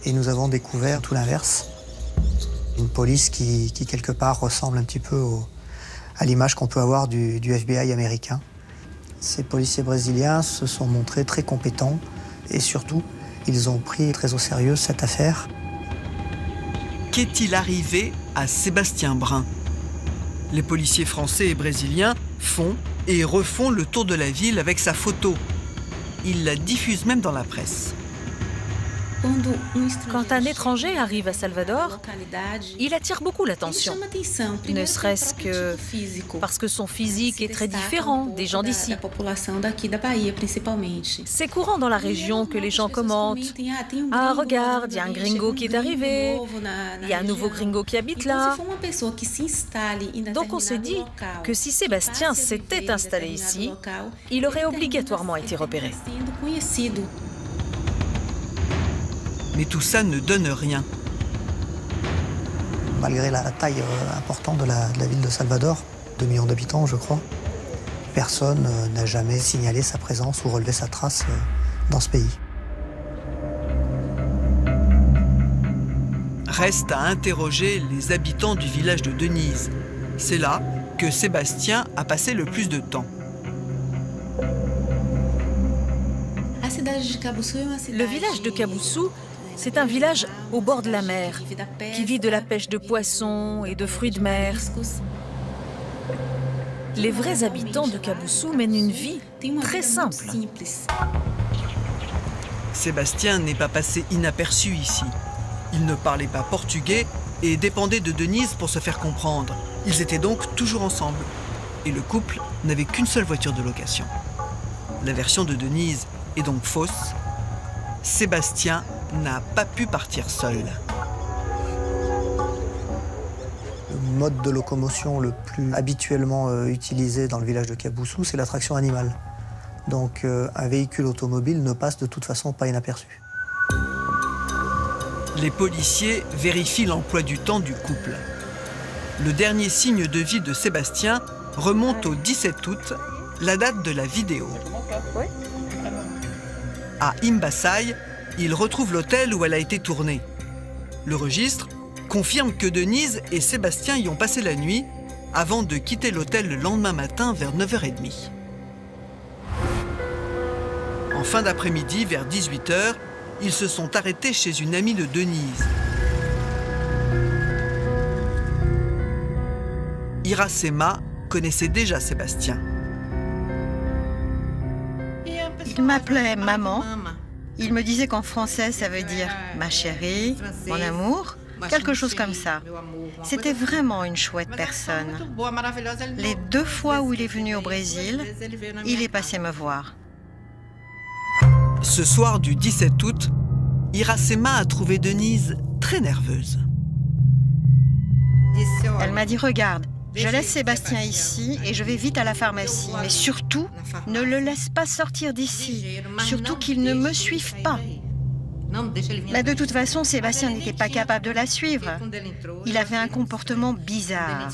Et nous avons découvert tout l'inverse. Une police qui quelque part, ressemble un petit peu à l'image qu'on peut avoir du FBI américain. Ces policiers brésiliens se sont montrés très compétents et surtout, ils ont pris très au sérieux cette affaire. Qu'est-il arrivé à Sébastien Brun ? Les policiers français et brésiliens font et refont le tour de la ville avec sa photo. Ils la diffusent même dans la presse. Quand un étranger arrive à Salvador, il attire beaucoup l'attention, ne serait-ce que parce que son physique est très différent des gens d'ici. C'est courant dans la région que les gens commentent « Ah, regarde, il y a un gringo qui est arrivé, il y a un nouveau gringo qui habite là. » Donc on s'est dit que si Sébastien s'était installé ici, il aurait obligatoirement été repéré. Mais tout ça ne donne rien. Malgré la taille importante de la ville de Salvador, 2 millions d'habitants je crois, personne n'a jamais signalé sa présence ou relevé sa trace dans ce pays. Reste à interroger les habitants du village de Denise. C'est là que Sébastien a passé le plus de temps. Le village de Caboussou, c'est un village au bord de la mer, qui vit de la pêche de poissons et de fruits de mer. Les vrais habitants de Caboussou mènent une vie très simple. Sébastien n'est pas passé inaperçu ici. Il ne parlait pas portugais et dépendait de Denise pour se faire comprendre. Ils étaient donc toujours ensemble. Et le couple n'avait qu'une seule voiture de location. La version de Denise est donc fausse. Sébastien n'a pas pu partir seul. Le mode de locomotion le plus habituellement utilisé dans le village de Caboussou, c'est la traction animale. Donc un véhicule automobile ne passe de toute façon pas inaperçu. Les policiers vérifient l'emploi du temps du couple. Le dernier signe de vie de Sébastien remonte au 17 août, la date de la vidéo. À Imbaçaï, il retrouve l'hôtel où elle a été tournée. Le registre confirme que Denise et Sébastien y ont passé la nuit avant de quitter l'hôtel le lendemain matin vers 9h30. En fin d'après-midi, vers 18h, ils se sont arrêtés chez une amie de Denise. Iracema connaissait déjà Sébastien. Il m'appelait maman. Il me disait qu'en français, ça veut dire ma chérie, mon amour, quelque chose comme ça. C'était vraiment une chouette personne. Les 2 fois où il est venu au Brésil, il est passé me voir. Ce soir du 17 août, Iracema a trouvé Denise très nerveuse. Elle m'a dit, regarde, je laisse Sébastien ici et je vais vite à la pharmacie. Mais surtout, ne le laisse pas sortir d'ici. Surtout qu'il ne me suive pas. Mais de toute façon, Sébastien n'était pas capable de la suivre. Il avait un comportement bizarre.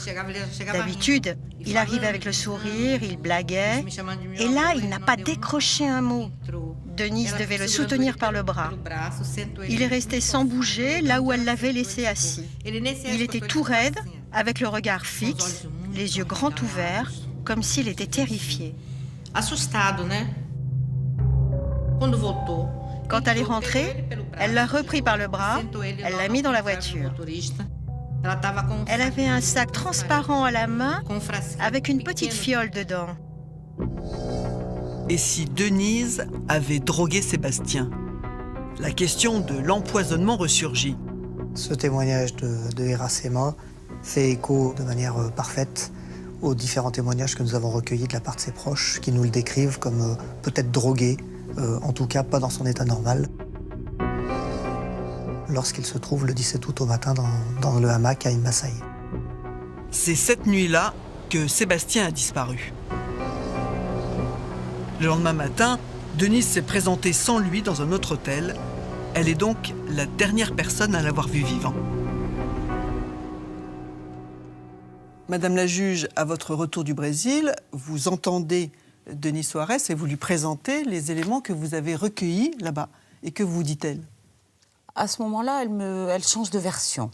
D'habitude, il arrivait avec le sourire, il blaguait. Et là, il n'a pas décroché un mot. Denise devait le soutenir par le bras. Il est resté sans bouger là où elle l'avait laissé assis. Il était tout raide, avec le regard fixe, les yeux grands ouverts, comme s'il était terrifié. Quand elle est rentrée, elle l'a repris par le bras, elle l'a mis dans la voiture. Elle avait un sac transparent à la main avec une petite fiole dedans. Et si Denise avait drogué Sébastien? La question de l'empoisonnement ressurgit. Ce témoignage de Iracema fait écho de manière parfaite aux différents témoignages que nous avons recueillis de la part de ses proches, qui nous le décrivent comme peut-être drogué, en tout cas pas dans son état normal, lorsqu'il se trouve le 17 août au matin dans le hamac à Imbasaï. C'est cette nuit-là que Sébastien a disparu. Le lendemain matin, Denise s'est présentée sans lui dans un autre hôtel. Elle est donc la dernière personne à l'avoir vu vivant. Madame la juge, à votre retour du Brésil, vous entendez Denise Soares et vous lui présentez les éléments que vous avez recueillis là-bas. Et que vous dit-elle? À ce moment-là, elle change de version.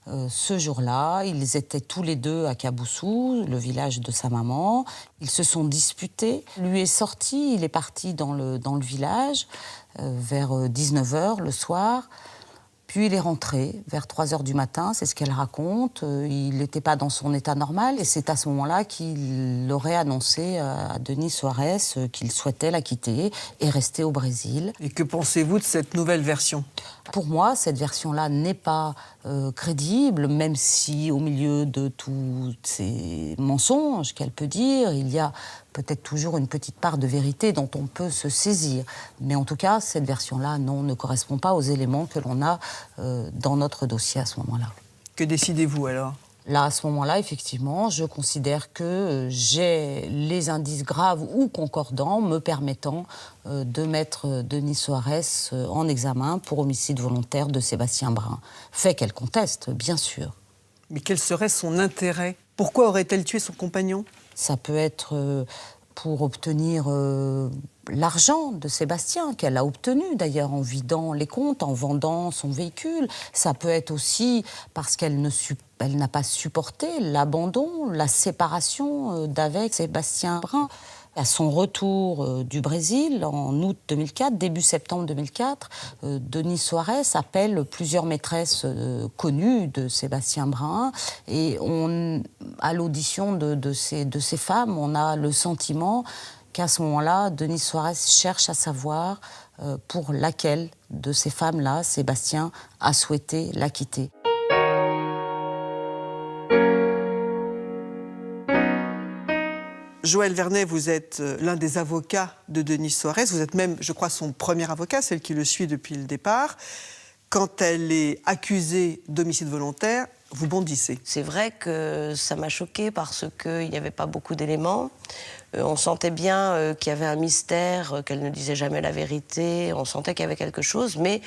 Ce jour-là, ils étaient tous les deux à Caboussou, le village de sa maman. Ils se sont disputés. Lui est sorti, il est parti dans le village vers 19h le soir. Puis il est rentré vers 3h du matin, c'est ce qu'elle raconte. Il n'était pas dans son état normal et c'est à ce moment-là qu'il aurait annoncé à Denise Soares qu'il souhaitait la quitter et rester au Brésil. Et que pensez-vous de cette nouvelle version? Pour moi, cette version-là n'est pas crédible, même si au milieu de tous ces mensonges qu'elle peut dire, il y a peut-être toujours une petite part de vérité dont on peut se saisir. Mais en tout cas, cette version-là, non, ne correspond pas aux éléments que l'on a dans notre dossier à ce moment-là. Que décidez-vous alors? Là, à ce moment-là, effectivement, je considère que j'ai les indices graves ou concordants me permettant de mettre Denise Soares en examen pour homicide volontaire de Sébastien Brun. Fait qu'elle conteste, bien sûr. Mais quel serait son intérêt? Pourquoi aurait-elle tué son compagnon? Ça peut être pour obtenir l'argent de Sébastien, qu'elle a obtenu d'ailleurs en vidant les comptes, en vendant son véhicule. Ça peut être aussi parce qu'elle n'a pas supporté l'abandon, la séparation d'avec Sébastien Brun. À son retour du Brésil, en août 2004, début septembre 2004, Denise Soares appelle plusieurs maîtresses connues de Sébastien Brun. Et à l'audition de ces femmes, on a le sentiment qu'à ce moment-là, Denise Soares cherche à savoir pour laquelle de ces femmes-là, Sébastien a souhaité la quitter. Joël Vernet, vous êtes l'un des avocats de Denise Soares. Vous êtes même, je crois, son premier avocat, celle qui le suit depuis le départ. Quand elle est accusée d'homicide volontaire, vous bondissez. C'est vrai que ça m'a choquée parce qu'il n'y avait pas beaucoup d'éléments. On sentait bien qu'il y avait un mystère, qu'elle ne disait jamais la vérité. On sentait qu'il y avait quelque chose, mais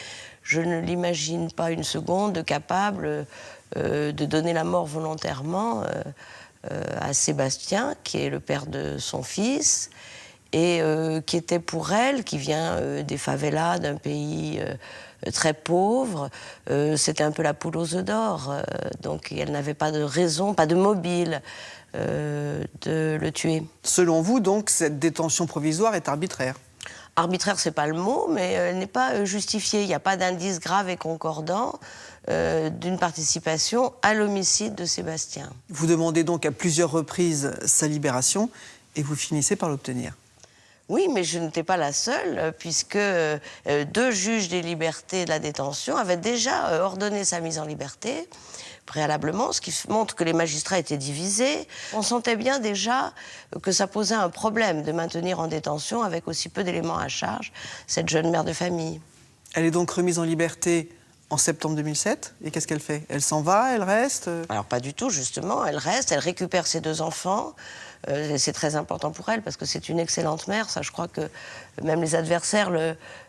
je ne l'imagine pas une seconde capable de donner la mort volontairement à Sébastien, qui est le père de son fils, et qui était pour elle, qui vient des favelas, d'un pays très pauvre. C'était un peu la poule aux œufs d'or. Donc elle n'avait pas de raison, pas de mobile de le tuer. Selon vous, donc, cette détention provisoire est arbitraire? Arbitraire, c'est pas le mot, mais elle n'est pas justifiée. Il n'y a pas d'indice grave et concordant d'une participation à l'homicide de Sébastien. Vous demandez donc à plusieurs reprises sa libération et vous finissez par l'obtenir. Oui, mais je n'étais pas la seule, puisque 2 juges des libertés de la détention avaient déjà ordonné sa mise en liberté préalablement, ce qui montre que les magistrats étaient divisés. On sentait bien déjà que ça posait un problème de maintenir en détention, avec aussi peu d'éléments à charge, cette jeune mère de famille. Elle est donc remise en liberté en septembre 2007. Et qu'est-ce qu'elle fait? Elle s'en va? Elle reste? Alors pas du tout, justement. Elle reste, elle récupère ses 2 enfants. C'est très important pour elle, parce que c'est une excellente mère. Ça, je crois que même les adversaires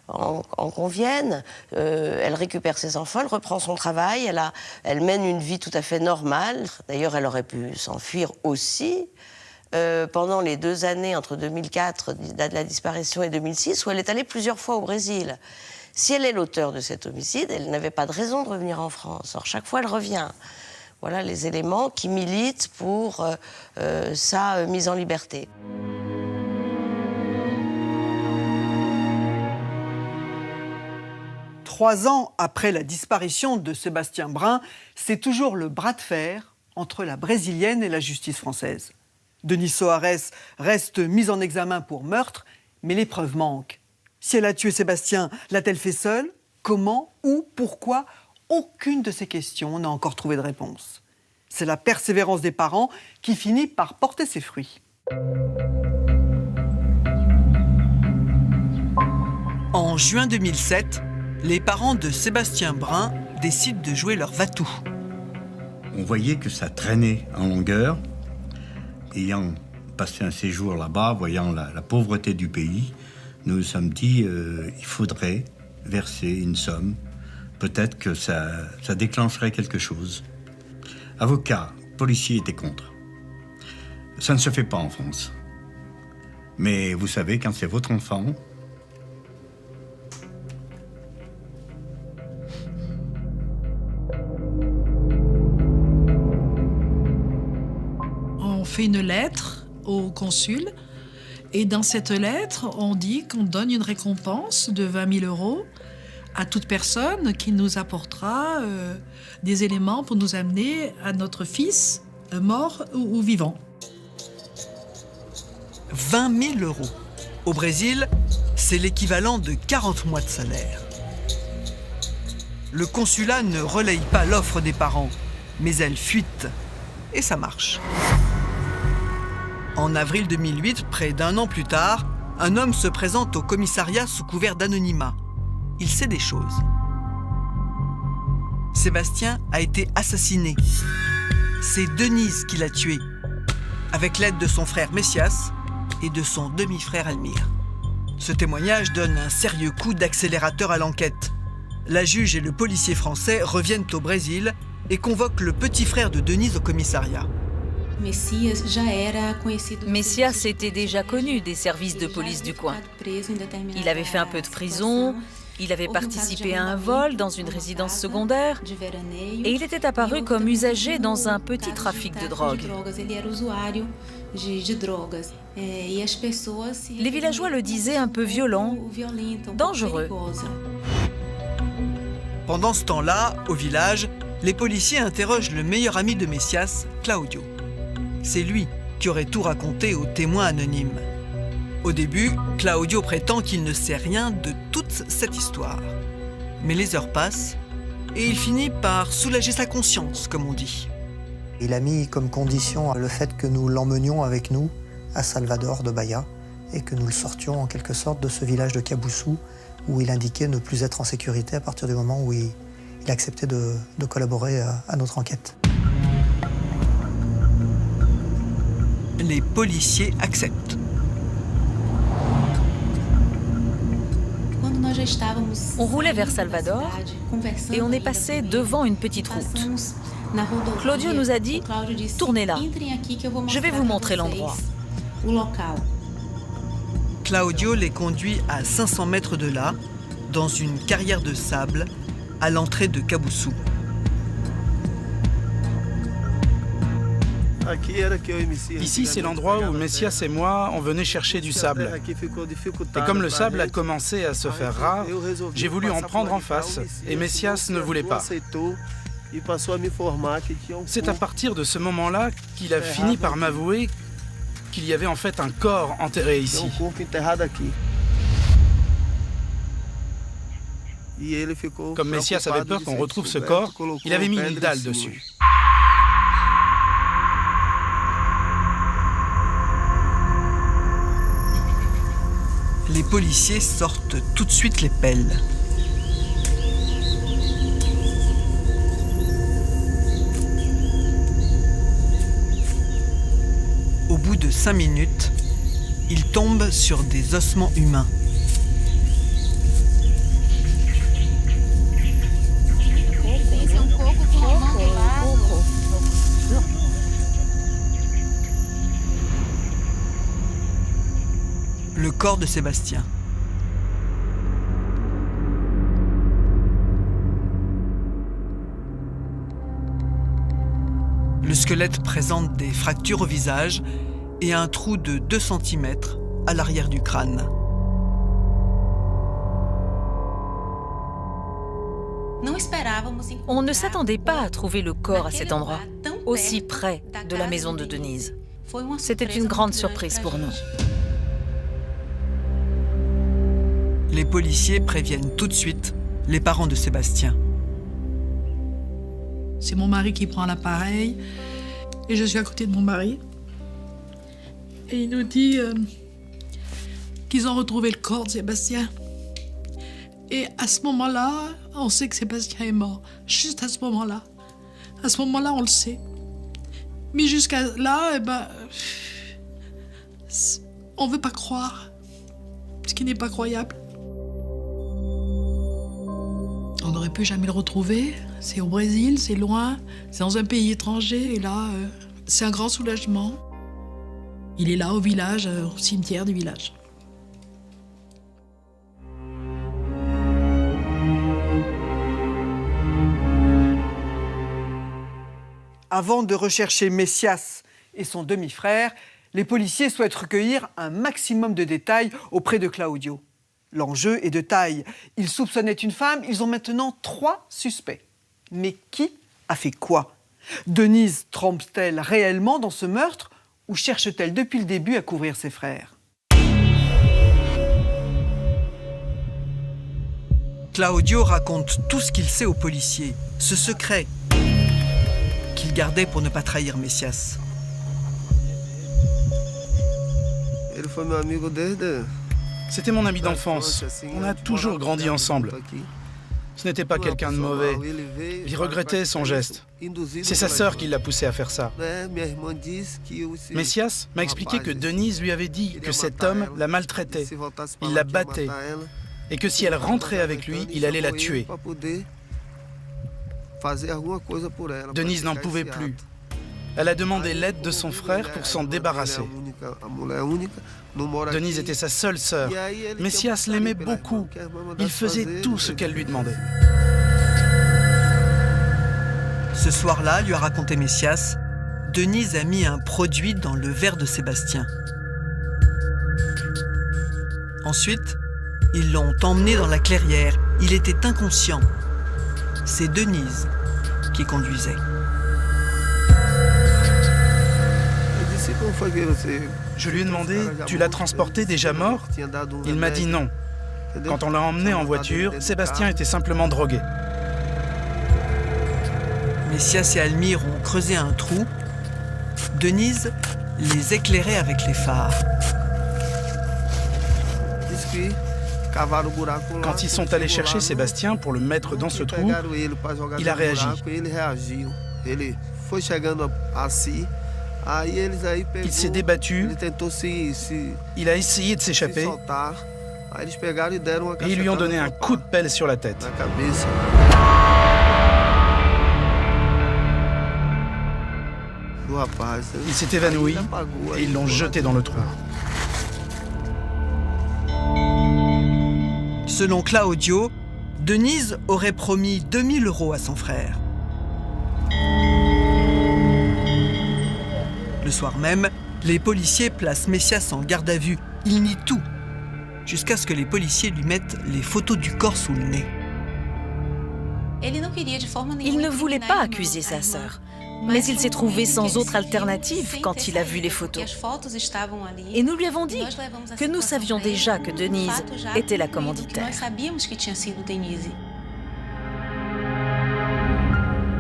en conviennent. Elle récupère ses enfants, elle reprend son travail, elle mène une vie tout à fait normale. D'ailleurs, elle aurait pu s'enfuir aussi pendant les 2 années entre 2004, date de la disparition, et 2006, où elle est allée plusieurs fois au Brésil. Si elle est l'auteur de cet homicide, elle n'avait pas de raison de revenir en France. Or, chaque fois, elle revient. Voilà les éléments qui militent pour sa mise en liberté. Trois ans après la disparition de Sébastien Brun, c'est toujours le bras de fer entre la brésilienne et la justice française. Denise Soares reste mise en examen pour meurtre, mais les preuves manquent. Si elle a tué Sébastien, l'a-t-elle fait seule? Comment? Où? Pourquoi? Aucune de ces questions n'a encore trouvé de réponse. C'est la persévérance des parents qui finit par porter ses fruits. En juin 2007, les parents de Sébastien Brun décident de jouer leur va-tout. On voyait que ça traînait en longueur. Ayant passé un séjour là-bas, voyant la pauvreté du pays, nous nous sommes dit il faudrait verser une somme. Peut-être que ça déclencherait quelque chose. Avocats, policiers étaient contre. Ça ne se fait pas en France. Mais vous savez, quand c'est votre enfant... On fait une lettre au consul et dans cette lettre, on dit qu'on donne une récompense de 20 000 € à toute personne qui nous apportera des éléments pour nous amener à notre fils, mort ou vivant. 20 000 €. Au Brésil, c'est l'équivalent de 40 mois de salaire. Le consulat ne relaye pas l'offre des parents, mais elle fuite. Et ça marche. En avril 2008, près d'1 an plus tard, un homme se présente au commissariat sous couvert d'anonymat. Il sait des choses. Sébastien a été assassiné. C'est Denise qui l'a tué, avec l'aide de son frère Messias et de son demi-frère Almir. Ce témoignage donne un sérieux coup d'accélérateur à l'enquête. La juge et le policier français reviennent au Brésil et convoquent le petit frère de Denise au commissariat. Messias était déjà connu des services de police du coin. Il avait fait un peu de prison, il avait participé à un vol dans une résidence secondaire et il était apparu comme usager dans un petit trafic de drogue. Les villageois le disaient un peu violent, dangereux. Pendant ce temps-là, au village, les policiers interrogent le meilleur ami de Messias, Claudio. C'est lui qui aurait tout raconté aux témoins anonymes. Au début, Claudio prétend qu'il ne sait rien de toute cette histoire. Mais les heures passent et il finit par soulager sa conscience, comme on dit. Il a mis comme condition le fait que nous l'emmenions avec nous à Salvador de Bahia et que nous le sortions en quelque sorte de ce village de Caboussou où il indiquait ne plus être en sécurité à partir du moment où il acceptait de collaborer à notre enquête. Les policiers acceptent. On roulait vers Salvador et on est passé devant une petite route. Claudio nous a dit « Tournez là, je vais vous montrer l'endroit ». Claudio les conduit à 500 mètres de là, dans une carrière de sable à l'entrée de Caboussou. Ici, c'est l'endroit où Messias et moi, on venait chercher du sable. Et comme le sable a commencé à se faire rare, j'ai voulu en prendre en face, et Messias ne voulait pas. C'est à partir de ce moment-là qu'il a fini par m'avouer qu'il y avait en fait un corps enterré ici. Comme Messias avait peur qu'on retrouve ce corps, il avait mis une dalle dessus. Les policiers sortent tout de suite les pelles. Au bout de 5 minutes, ils tombent sur des ossements humains. Le corps de Sébastien. Le squelette présente des fractures au visage et un trou de 2 cm à l'arrière du crâne. On ne s'attendait pas à trouver le corps à cet endroit, aussi près de la maison de Denise. C'était une grande surprise pour nous. Les policiers préviennent tout de suite les parents de Sébastien. C'est mon mari qui prend l'appareil et je suis à côté de mon mari. Et il nous dit qu'ils ont retrouvé le corps de Sébastien. Et à ce moment-là, on sait que Sébastien est mort. Juste à ce moment-là. À ce moment-là, on le sait. Mais jusqu'à là, on ne veut pas croire. Ce qui n'est pas croyable. On n'aurait pu jamais le retrouver. C'est au Brésil, c'est loin, c'est dans un pays étranger. Et là, c'est un grand soulagement. Il est là au village, au cimetière du village. Avant de rechercher Messias et son demi-frère, les policiers souhaitent recueillir un maximum de détails auprès de Claudio. L'enjeu est de taille. Ils soupçonnaient une femme, ils ont maintenant 3 suspects. Mais qui a fait quoi? Denise trempe-t-elle réellement dans ce meurtre ou cherche-t-elle depuis le début à couvrir ses frères? Claudio raconte tout ce qu'il sait aux policiers, ce secret qu'il gardait pour ne pas trahir Messias. C'était mon ami d'enfance. On a toujours grandi ensemble. Ce n'était pas quelqu'un de mauvais. Il regrettait son geste. C'est sa sœur qui l'a poussé à faire ça. Messias m'a expliqué que Denise lui avait dit que cet homme la maltraitait, il la battait, et que si elle rentrait avec lui, il allait la tuer. Denise n'en pouvait plus. Elle a demandé l'aide de son frère pour s'en débarrasser. Denise était sa seule sœur. Messias l'aimait beaucoup. Il faisait tout ce qu'elle lui demandait. Ce soir-là, lui a raconté Messias, Denise a mis un produit dans le verre de Sébastien. Ensuite, ils l'ont emmené dans la clairière. Il était inconscient. C'est Denise qui conduisait. Je lui ai demandé, tu l'as transporté déjà mort? Il m'a dit non. Quand on l'a emmené en voiture, Sébastien était simplement drogué. Messias et Almire ont creusé un trou. Denise les éclairait avec les phares. Quand ils sont allés chercher Sébastien pour le mettre dans ce trou, il a réagi. Il s'est débattu, il a essayé de s'échapper et ils lui ont donné un coup de pelle sur la tête. Il s'est évanoui et ils l'ont jeté dans le trou. Selon Claudio, Denise aurait promis 2000 € à son frère. Le soir même, les policiers placent Messias en garde à vue. Il nie tout, jusqu'à ce que les policiers lui mettent les photos du corps sous le nez. Il ne voulait pas accuser sa sœur, mais il s'est trouvé sans autre alternative quand il a vu les photos. Et nous lui avons dit que nous savions déjà que Denise était la commanditaire.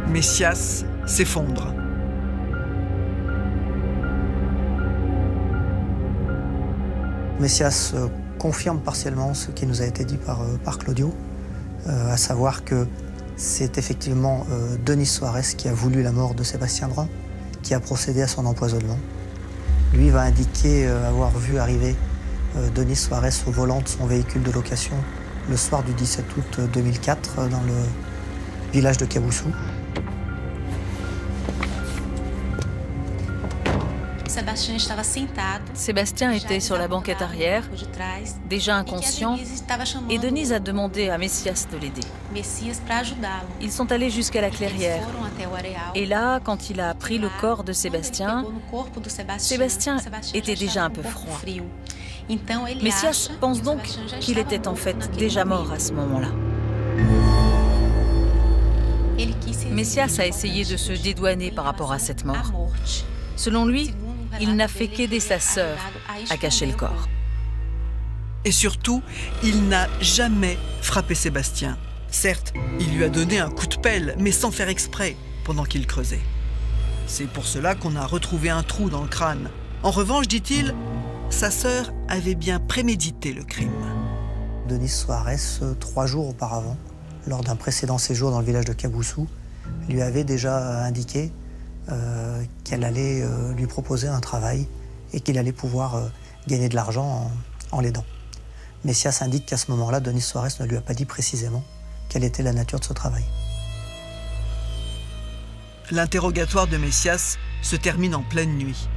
Messias s'effondre. Messias confirme partiellement ce qui nous a été dit par Claudio, à savoir que c'est effectivement Denis Soares qui a voulu la mort de Sébastien Brun, qui a procédé à son empoisonnement. Lui va indiquer avoir vu arriver Denis Soares au volant de son véhicule de location le soir du 17 août 2004 dans le village de Caboussou. Sébastien était sur la banquette arrière, déjà inconscient, et Denise a demandé à Messias de l'aider. Ils sont allés jusqu'à la clairière. Et là, quand il a pris le corps de Sébastien, Sébastien était déjà un peu froid. Messias pense donc qu'il était en fait déjà mort à ce moment-là. Messias a essayé de se dédouaner par rapport à cette mort. Selon lui, il n'a fait qu'aider sa sœur à cacher le corps. Et surtout, il n'a jamais frappé Sébastien. Certes, il lui a donné un coup de pelle, mais sans faire exprès, pendant qu'il creusait. C'est pour cela qu'on a retrouvé un trou dans le crâne. En revanche, dit-il, sa sœur avait bien prémédité le crime. Denis Soares, 3 jours auparavant, lors d'un précédent séjour dans le village de Caboussou, lui avait déjà indiqué qu'elle allait lui proposer un travail et qu'il allait pouvoir gagner de l'argent en l'aidant. Messias indique qu'à ce moment-là, Denis Soares ne lui a pas dit précisément quelle était la nature de ce travail. L'interrogatoire de Messias se termine en pleine nuit.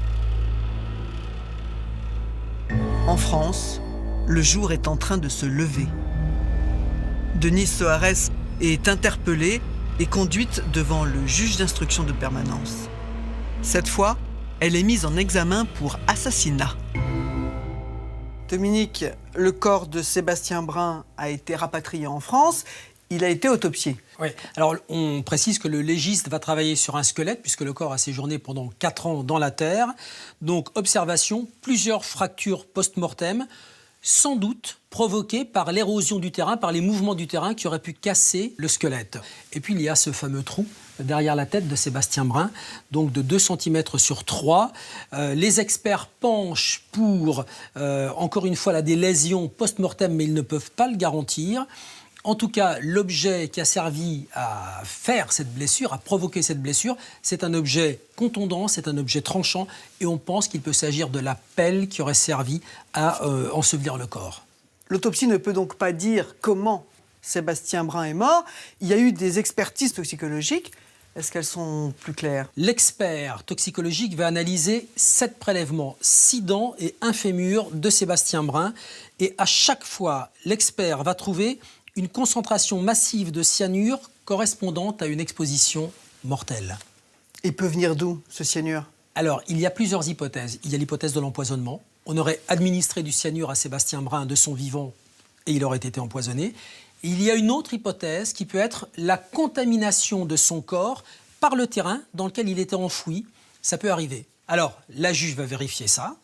En France, le jour est en train de se lever. Denise Soares est interpellée et conduite devant le juge d'instruction de permanence. Cette fois, elle est mise en examen pour assassinat. Dominique, le corps de Sébastien Brun a été rapatrié en France. Il a été autopsié. Oui, alors on précise que le légiste va travailler sur un squelette puisque le corps a séjourné pendant 4 ans dans la terre. Donc, observation, plusieurs fractures post-mortem, sans doute provoquées par l'érosion du terrain, par les mouvements du terrain qui auraient pu casser le squelette. Et puis il y a ce fameux trou derrière la tête de Sébastien Brun, donc de 2 cm sur 3. Les experts penchent pour, encore une fois, là, des lésions post-mortem, mais ils ne peuvent pas le garantir. En tout cas, l'objet qui a servi à faire cette blessure, à provoquer cette blessure, c'est un objet contondant, c'est un objet tranchant, et on pense qu'il peut s'agir de la pelle qui aurait servi à ensevelir le corps. L'autopsie ne peut donc pas dire comment Sébastien Brun est mort. Il y a eu des expertises toxicologiques. Est-ce qu'elles sont plus claires? L'expert toxicologique va analyser 7 prélèvements, 6 dents et un fémur de Sébastien Brun. Et à chaque fois, l'expert va trouver une concentration massive de cyanure correspondante à une exposition mortelle. Il peut venir d'où, ce cyanure? Alors, il y a plusieurs hypothèses. Il y a l'hypothèse de l'empoisonnement. On aurait administré du cyanure à Sébastien Brun de son vivant et il aurait été empoisonné. Et il y a une autre hypothèse qui peut être la contamination de son corps par le terrain dans lequel il était enfoui. Ça peut arriver. Alors, la juge va vérifier ça.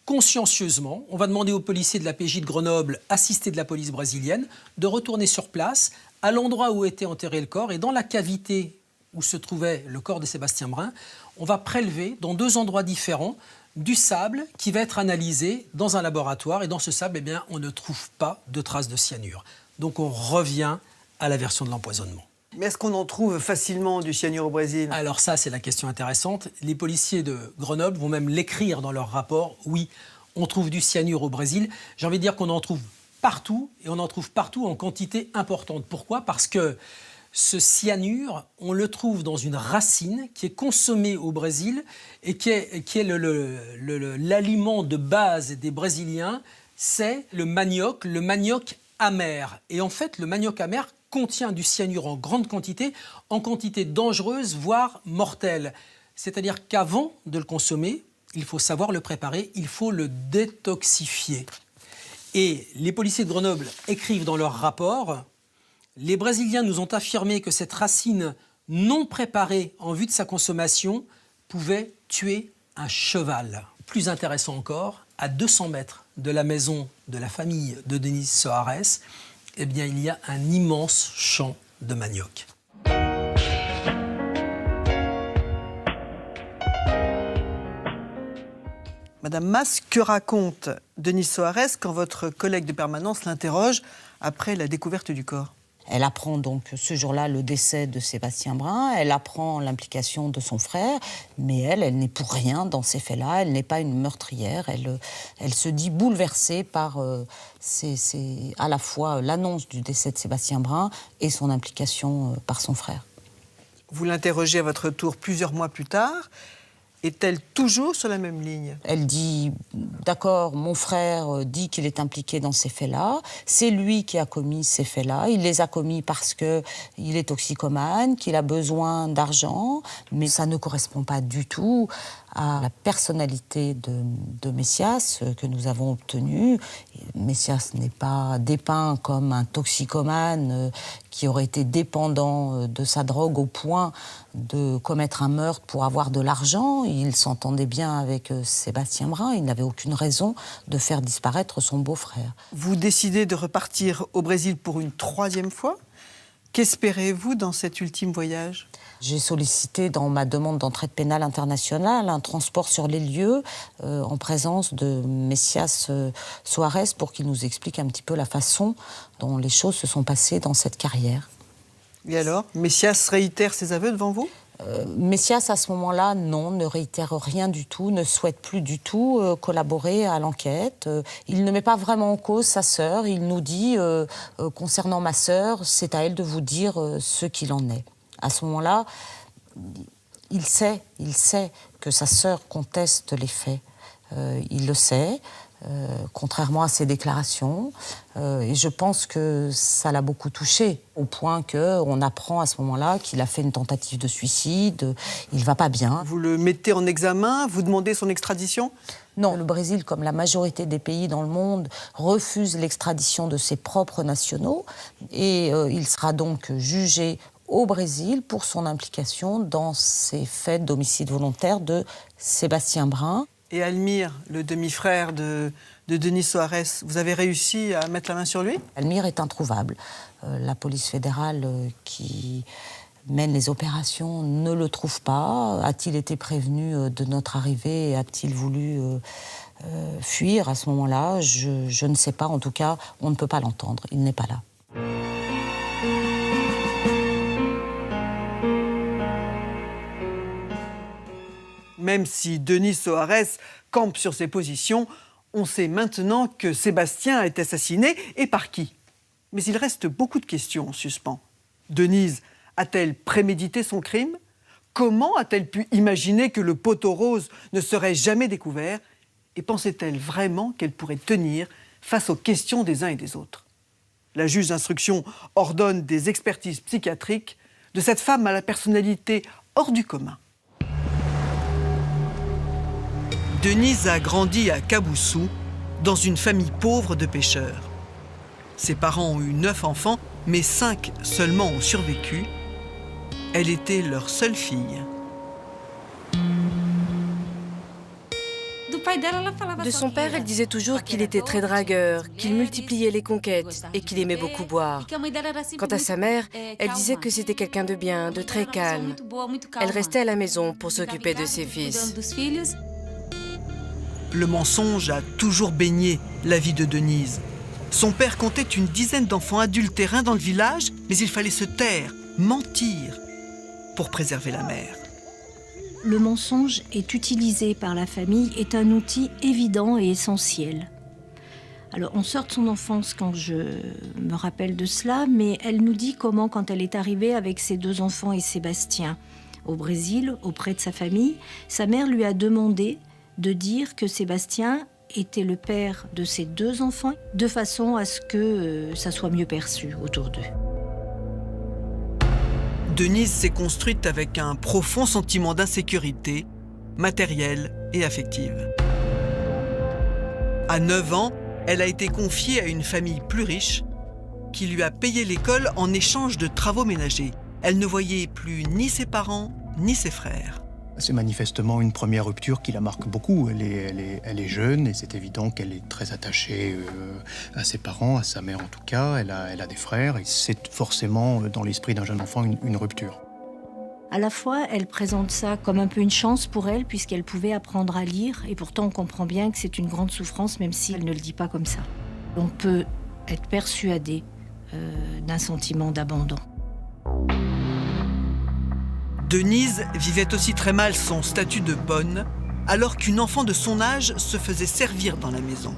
Consciencieusement, on va demander aux policiers de la PJ de Grenoble, assistés de la police brésilienne, de retourner sur place, à l'endroit où était enterré le corps, et dans la cavité où se trouvait le corps de Sébastien Brun, on va prélever, dans 2 endroits différents, du sable qui va être analysé dans un laboratoire, et dans ce sable, eh bien, on ne trouve pas de traces de cyanure. Donc on revient à la version de l'empoisonnement. Mais est-ce qu'on en trouve facilement du cyanure au Brésil? Alors ça, c'est la question intéressante. Les policiers de Grenoble vont même l'écrire dans leur rapport. Oui, on trouve du cyanure au Brésil. J'ai envie de dire qu'on en trouve partout, et on en trouve partout en quantité importante. Pourquoi? Parce que ce cyanure, on le trouve dans une racine qui est consommée au Brésil et qui est l'aliment de base des Brésiliens, c'est le manioc amer. Et en fait, le manioc amer contient du cyanure en quantité dangereuse, voire mortelle. C'est-à-dire qu'avant de le consommer, il faut savoir le préparer, il faut le détoxifier. Et les policiers de Grenoble écrivent dans leur rapport « Les Brésiliens nous ont affirmé que cette racine non préparée en vue de sa consommation pouvait tuer un cheval. » Plus intéressant encore, à 200 mètres de la maison de la famille de Denise Soares, eh bien, il y a un immense champ de manioc. Madame Mas, que raconte Denise Soares quand votre collègue de permanence l'interroge après la découverte du corps? Elle apprend donc ce jour-là le décès de Sébastien Brun, elle apprend l'implication de son frère, mais elle n'est pour rien dans ces faits-là, elle n'est pas une meurtrière, elle se dit bouleversée par à la fois l'annonce du décès de Sébastien Brun et son implication par son frère. Vous l'interrogez à votre tour plusieurs mois plus tard. Est-elle toujours sur la même ligne? Elle dit, d'accord, mon frère dit qu'il est impliqué dans ces faits-là, c'est lui qui a commis ces faits-là, il les a commis parce qu'il est toxicomane, qu'il a besoin d'argent, mais ça ne correspond pas du tout à la personnalité de Messias que nous avons obtenue. Messias n'est pas dépeint comme un toxicomane qui aurait été dépendant de sa drogue au point de commettre un meurtre pour avoir de l'argent. Il s'entendait bien avec Sébastien Brun, il n'avait aucune raison de faire disparaître son beau-frère. Vous décidez de repartir au Brésil pour une 3e fois. Qu'espérez-vous dans cet ultime voyage? J'ai sollicité dans ma demande d'entraide pénale internationale un transport sur les lieux en présence de Messias Soares pour qu'il nous explique un petit peu la façon dont les choses se sont passées dans cette carrière. Et alors, Messias réitère ses aveux devant vous? Messias, à ce moment-là, non, ne réitère rien du tout, ne souhaite plus du tout collaborer à l'enquête. Il ne met pas vraiment en cause sa sœur. Il nous dit, concernant ma sœur, c'est à elle de vous dire ce qu'il en est. À ce moment-là, il sait que sa sœur conteste les faits. Il le sait, contrairement à ses déclarations. Et je pense que ça l'a beaucoup touché, au point qu'on apprend à ce moment-là qu'il a fait une tentative de suicide. Il ne va pas bien. Vous le mettez en examen, vous demandez son extradition? Non, le Brésil, comme la majorité des pays dans le monde, refuse l'extradition de ses propres nationaux. Et il sera donc jugé au Brésil pour son implication dans ces faits d'homicide volontaire de Sébastien Brun. Et Almir, le demi-frère de Denise Soares, vous avez réussi à mettre la main sur lui? Almir est introuvable. La police fédérale qui mène les opérations ne le trouve pas. A-t-il été prévenu de notre arrivée? A-t-il voulu fuir à ce moment-là? Je ne sais pas. En tout cas, on ne peut pas l'entendre. Il n'est pas là. Même si Denise Soares campe sur ses positions, on sait maintenant que Sébastien a été assassiné, et par qui? Mais il reste beaucoup de questions en suspens. Denise a-t-elle prémédité son crime? Comment a-t-elle pu imaginer que le poteau rose ne serait jamais découvert? Et pensait-elle vraiment qu'elle pourrait tenir face aux questions des uns et des autres? La juge d'instruction ordonne des expertises psychiatriques de cette femme à la personnalité hors du commun. Denise a grandi à Caboussou, dans une famille pauvre de pêcheurs. Ses parents ont eu 9 enfants, mais 5 seulement ont survécu. Elle était leur seule fille. De son père, elle disait toujours qu'il était très dragueur, qu'il multipliait les conquêtes et qu'il aimait beaucoup boire. Quant à sa mère, elle disait que c'était quelqu'un de bien, de très calme. Elle restait à la maison pour s'occuper de ses fils. Le mensonge a toujours baigné la vie de Denise. Son père comptait une dizaine d'enfants adultérins dans le village, mais il fallait se taire, mentir, pour préserver la mère. Le mensonge est utilisé par la famille, est un outil évident et essentiel. Alors, on sort de son enfance quand je me rappelle de cela, mais elle nous dit comment, quand elle est arrivée avec ses 2 enfants et Sébastien au Brésil, auprès de sa famille, sa mère lui a demandé de dire que Sébastien était le père de ses 2 enfants, de façon à ce que ça soit mieux perçu autour d'eux. Denise s'est construite avec un profond sentiment d'insécurité, matérielle et affective. À 9 ans, elle a été confiée à une famille plus riche qui lui a payé l'école en échange de travaux ménagers. Elle ne voyait plus ni ses parents ni ses frères. C'est manifestement une première rupture qui la marque beaucoup. Elle est jeune et c'est évident qu'elle est très attachée à ses parents, à sa mère en tout cas. Elle a des frères et c'est forcément dans l'esprit d'un jeune enfant une rupture. À la fois, elle présente ça comme un peu une chance pour elle, puisqu'elle pouvait apprendre à lire, et pourtant on comprend bien que c'est une grande souffrance, même si elle ne le dit pas comme ça. On peut être persuadé d'un sentiment d'abandon. Denise vivait aussi très mal son statut de bonne, alors qu'une enfant de son âge se faisait servir dans la maison.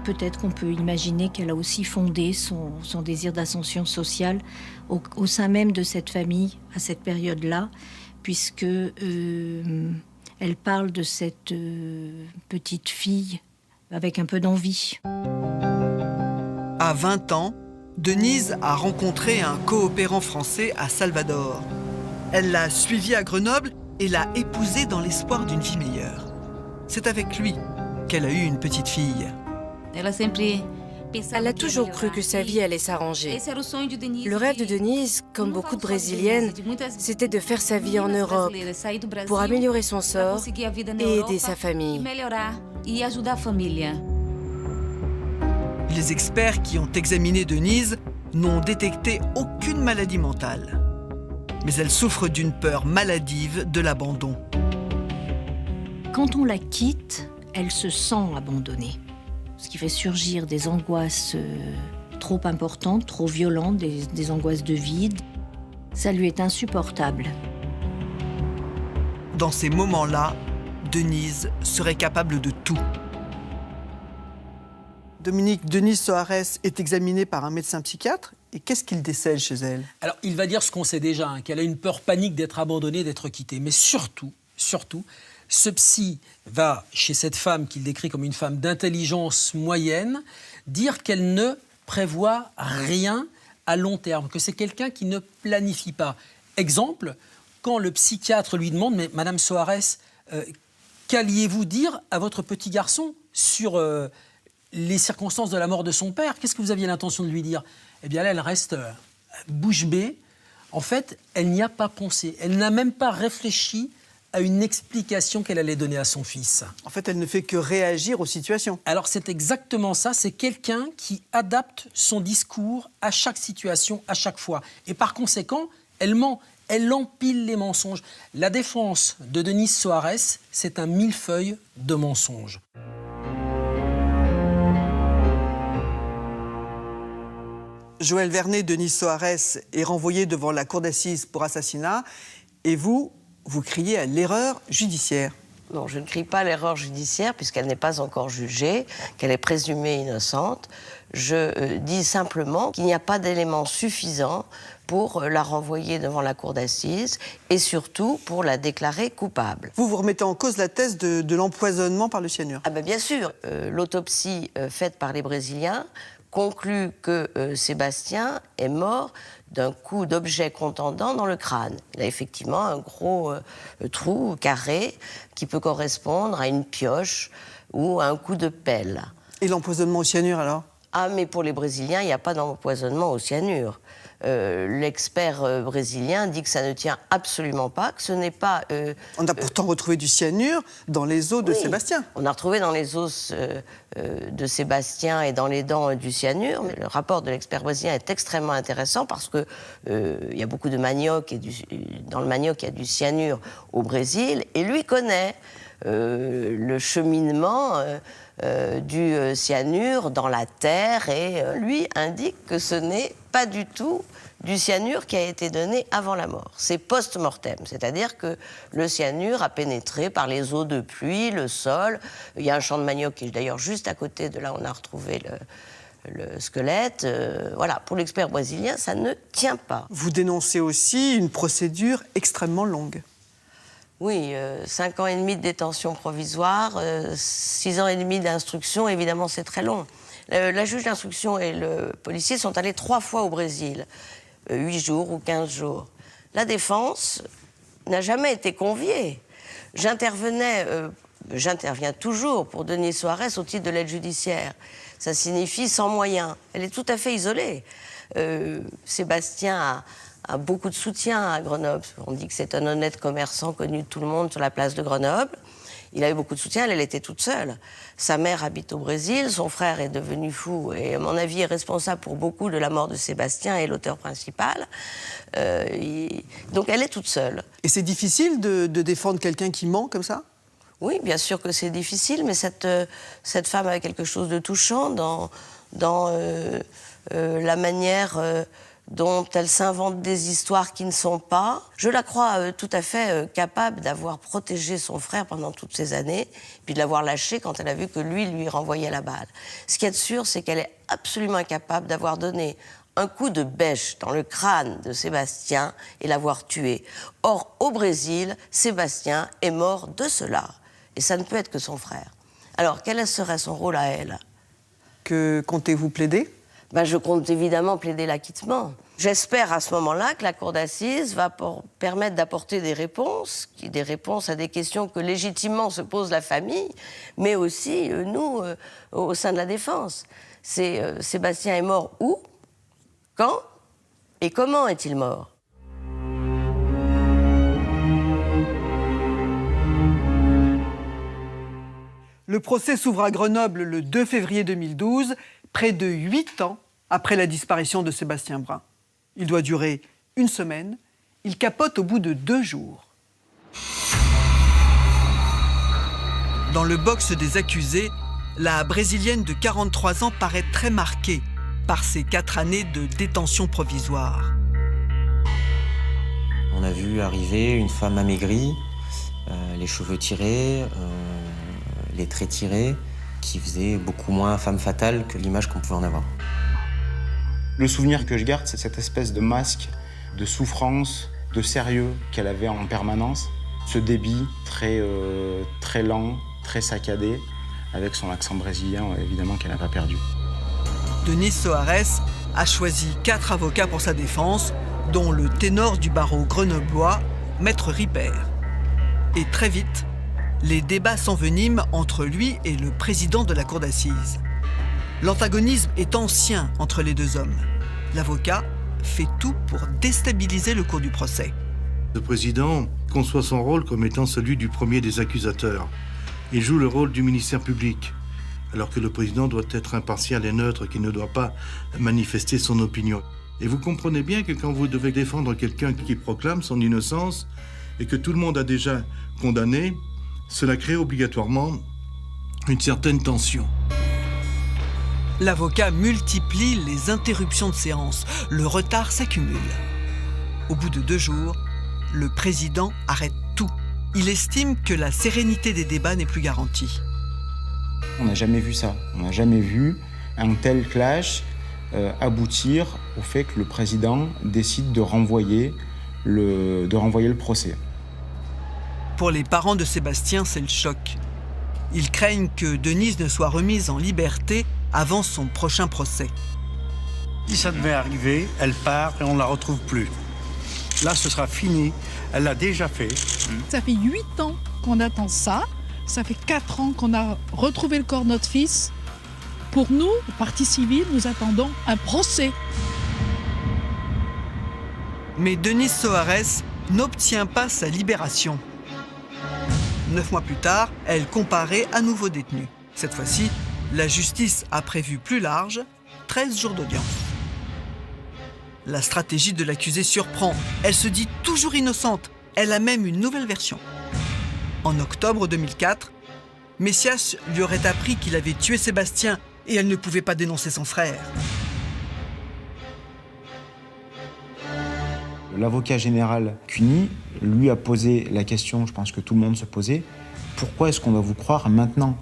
Peut-être qu'on peut imaginer qu'elle a aussi fondé son désir d'ascension sociale au sein même de cette famille, à cette période-là, puisque elle parle de cette petite fille avec un peu d'envie. À 20 ans, Denise a rencontré un coopérant français à Salvador. Elle l'a suivi à Grenoble et l'a épousé dans l'espoir d'une vie meilleure. C'est avec lui qu'elle a eu une petite fille. Elle a toujours cru que sa vie allait s'arranger. Le rêve de Denise, comme beaucoup de Brésiliennes, c'était de faire sa vie en Europe pour améliorer son sort et aider sa famille. Les experts qui ont examiné Denise n'ont détecté aucune maladie mentale. Mais elle souffre d'une peur maladive de l'abandon. Quand on la quitte, elle se sent abandonnée. Ce qui fait surgir des angoisses trop importantes, trop violentes, des angoisses de vide. Ça lui est insupportable. Dans ces moments-là, Denise serait capable de tout. Dominique, Denise Soares est examinée par un médecin psychiatre. Et qu'est-ce qu'il décèle chez elle? Alors, il va dire ce qu'on sait déjà, qu'elle a une peur panique d'être abandonnée, d'être quittée. Mais surtout, ce psy va, chez cette femme qu'il décrit comme une femme d'intelligence moyenne, dire qu'elle ne prévoit rien à long terme, que c'est quelqu'un qui ne planifie pas. Exemple, quand le psychiatre lui demande « Mais Madame Soares, qu'alliez-vous dire à votre petit garçon sur les circonstances de la mort de son père? Qu'est-ce que vous aviez l'intention de lui dire ?» Eh bien là, elle reste bouche bée. En fait, elle n'y a pas pensé. Elle n'a même pas réfléchi à une explication qu'elle allait donner à son fils. En fait, elle ne fait que réagir aux situations. Alors c'est exactement ça, c'est quelqu'un qui adapte son discours à chaque situation, à chaque fois. Et par conséquent, elle ment, elle empile les mensonges. La défense de Denise Soares, c'est un millefeuille de mensonges. Joël Vernet, Denise Soares est renvoyée devant la cour d'assises pour assassinat. Et vous criez à l'erreur judiciaire. Non, je ne crie pas à l'erreur judiciaire puisqu'elle n'est pas encore jugée, qu'elle est présumée innocente. Je dis simplement qu'il n'y a pas d'éléments suffisants pour la renvoyer devant la cour d'assises et surtout pour la déclarer coupable. Vous remettez en cause la thèse de l'empoisonnement par le cyanure? Ah ben bien sûr. L'autopsie faite par les Brésiliens conclut que Sébastien est mort d'un coup d'objet contondant dans le crâne. Il a effectivement un gros trou carré qui peut correspondre à une pioche ou à un coup de pelle. Et l'empoisonnement au cyanure alors? Ah, mais pour les Brésiliens, il n'y a pas d'empoisonnement au cyanure. L'expert brésilien dit que ça ne tient absolument pas, que ce n'est pas... On a pourtant retrouvé du cyanure dans les os de Sébastien. On a retrouvé dans les os de Sébastien et dans les dents du cyanure. Mais le rapport de l'expert brésilien est extrêmement intéressant parce que il y a beaucoup de manioc et dans le manioc, il y a du cyanure au Brésil. Et lui connaît le cheminement du cyanure dans la terre et lui indique que ce n'est pas du tout du cyanure qui a été donné avant la mort. C'est post-mortem, c'est-à-dire que le cyanure a pénétré par les eaux de pluie, le sol. Il y a un champ de manioc qui est d'ailleurs juste à côté de là où on a retrouvé le squelette. Voilà, pour l'expert brésilien, ça ne tient pas. Vous dénoncez aussi une procédure extrêmement longue. Oui, 5 ans et demi de détention provisoire, 6 ans et demi d'instruction, évidemment c'est très long. La juge d'instruction et le policier sont allés 3 fois au Brésil, 8 jours ou 15 jours. La défense n'a jamais été conviée. J'interviens toujours pour Denise Soares au titre de l'aide judiciaire. Ça signifie sans moyens. Elle est tout à fait isolée. Sébastien a beaucoup de soutien à Grenoble. On dit que c'est un honnête commerçant connu de tout le monde sur la place de Grenoble. Il a eu beaucoup de soutien, elle était toute seule. Sa mère habite au Brésil, son frère est devenu fou et, à mon avis, est responsable pour beaucoup de la mort de Sébastien et l'auteur principal. Donc elle est toute seule. Et c'est difficile de défendre quelqu'un qui ment comme ça ? Oui, bien sûr que c'est difficile, mais cette femme a quelque chose de touchant dans la manière dont elle s'invente des histoires qui ne sont pas. Je la crois tout à fait capable d'avoir protégé son frère pendant toutes ces années, puis de l'avoir lâché quand elle a vu que lui renvoyait la balle. Ce qui est sûr, c'est qu'elle est absolument incapable d'avoir donné un coup de bêche dans le crâne de Sébastien et l'avoir tué. Or, au Brésil, Sébastien est mort de cela. Et ça ne peut être que son frère. Alors, quel serait son rôle à elle ? Que comptez-vous plaider ? Je compte évidemment plaider l'acquittement. J'espère à ce moment-là que la cour d'assises va permettre d'apporter des réponses à des questions que légitimement se pose la famille, mais aussi nous, au sein de la défense. Sébastien est mort où ? Quand ? Et comment est-il mort ? Le procès s'ouvre à Grenoble le 2 février 2012, près de 8 ans après la disparition de Sébastien Brun. Il doit durer 1 semaine. Il capote au bout de 2 jours. Dans le box des accusés, la Brésilienne de 43 ans paraît très marquée par ses 4 années de détention provisoire. On a vu arriver une femme amaigrie, les cheveux tirés, les traits tirés, qui faisait beaucoup moins femme fatale que l'image qu'on pouvait en avoir. Le souvenir que je garde, c'est cette espèce de masque de souffrance, de sérieux qu'elle avait en permanence. Ce débit très lent, très saccadé, avec son accent brésilien, évidemment, qu'elle n'a pas perdu. Denise Soares a choisi 4 avocats pour sa défense, dont le ténor du barreau grenoblois, Maître Ripper. Et très vite, les débats s'enveniment entre lui et le président de la cour d'assises. L'antagonisme est ancien entre les 2 hommes. L'avocat fait tout pour déstabiliser le cours du procès. Le président conçoit son rôle comme étant celui du premier des accusateurs. Il joue le rôle du ministère public, alors que le président doit être impartial et neutre, qu'il ne doit pas manifester son opinion. Et vous comprenez bien que quand vous devez défendre quelqu'un qui proclame son innocence et que tout le monde a déjà condamné, cela crée obligatoirement une certaine tension. L'avocat multiplie les interruptions de séance. Le retard s'accumule. Au bout de 2 jours, le président arrête tout. Il estime que la sérénité des débats n'est plus garantie. On n'a jamais vu ça. On n'a jamais vu un tel clash aboutir au fait que le président décide de renvoyer le procès. Pour les parents de Sébastien, c'est le choc. Ils craignent que Denise ne soit remise en liberté avant son prochain procès. Si ça devait arriver, elle part et on ne la retrouve plus. Là, ce sera fini. Elle l'a déjà fait. Ça fait 8 ans qu'on attend ça. Ça fait 4 ans qu'on a retrouvé le corps de notre fils. Pour nous, partie civile, nous attendons un procès. Mais Denise Soares n'obtient pas sa libération. 9 mois plus tard, elle comparaît à nouveau détenue. Cette fois-ci, la justice a prévu plus large, 13 jours d'audience. La stratégie de l'accusée surprend. Elle se dit toujours innocente. Elle a même une nouvelle version. En octobre 2004, Messias lui aurait appris qu'il avait tué Sébastien et elle ne pouvait pas dénoncer son frère. L'avocat général Cuny lui a posé la question, je pense que tout le monde se posait, pourquoi est-ce qu'on doit vous croire maintenant ?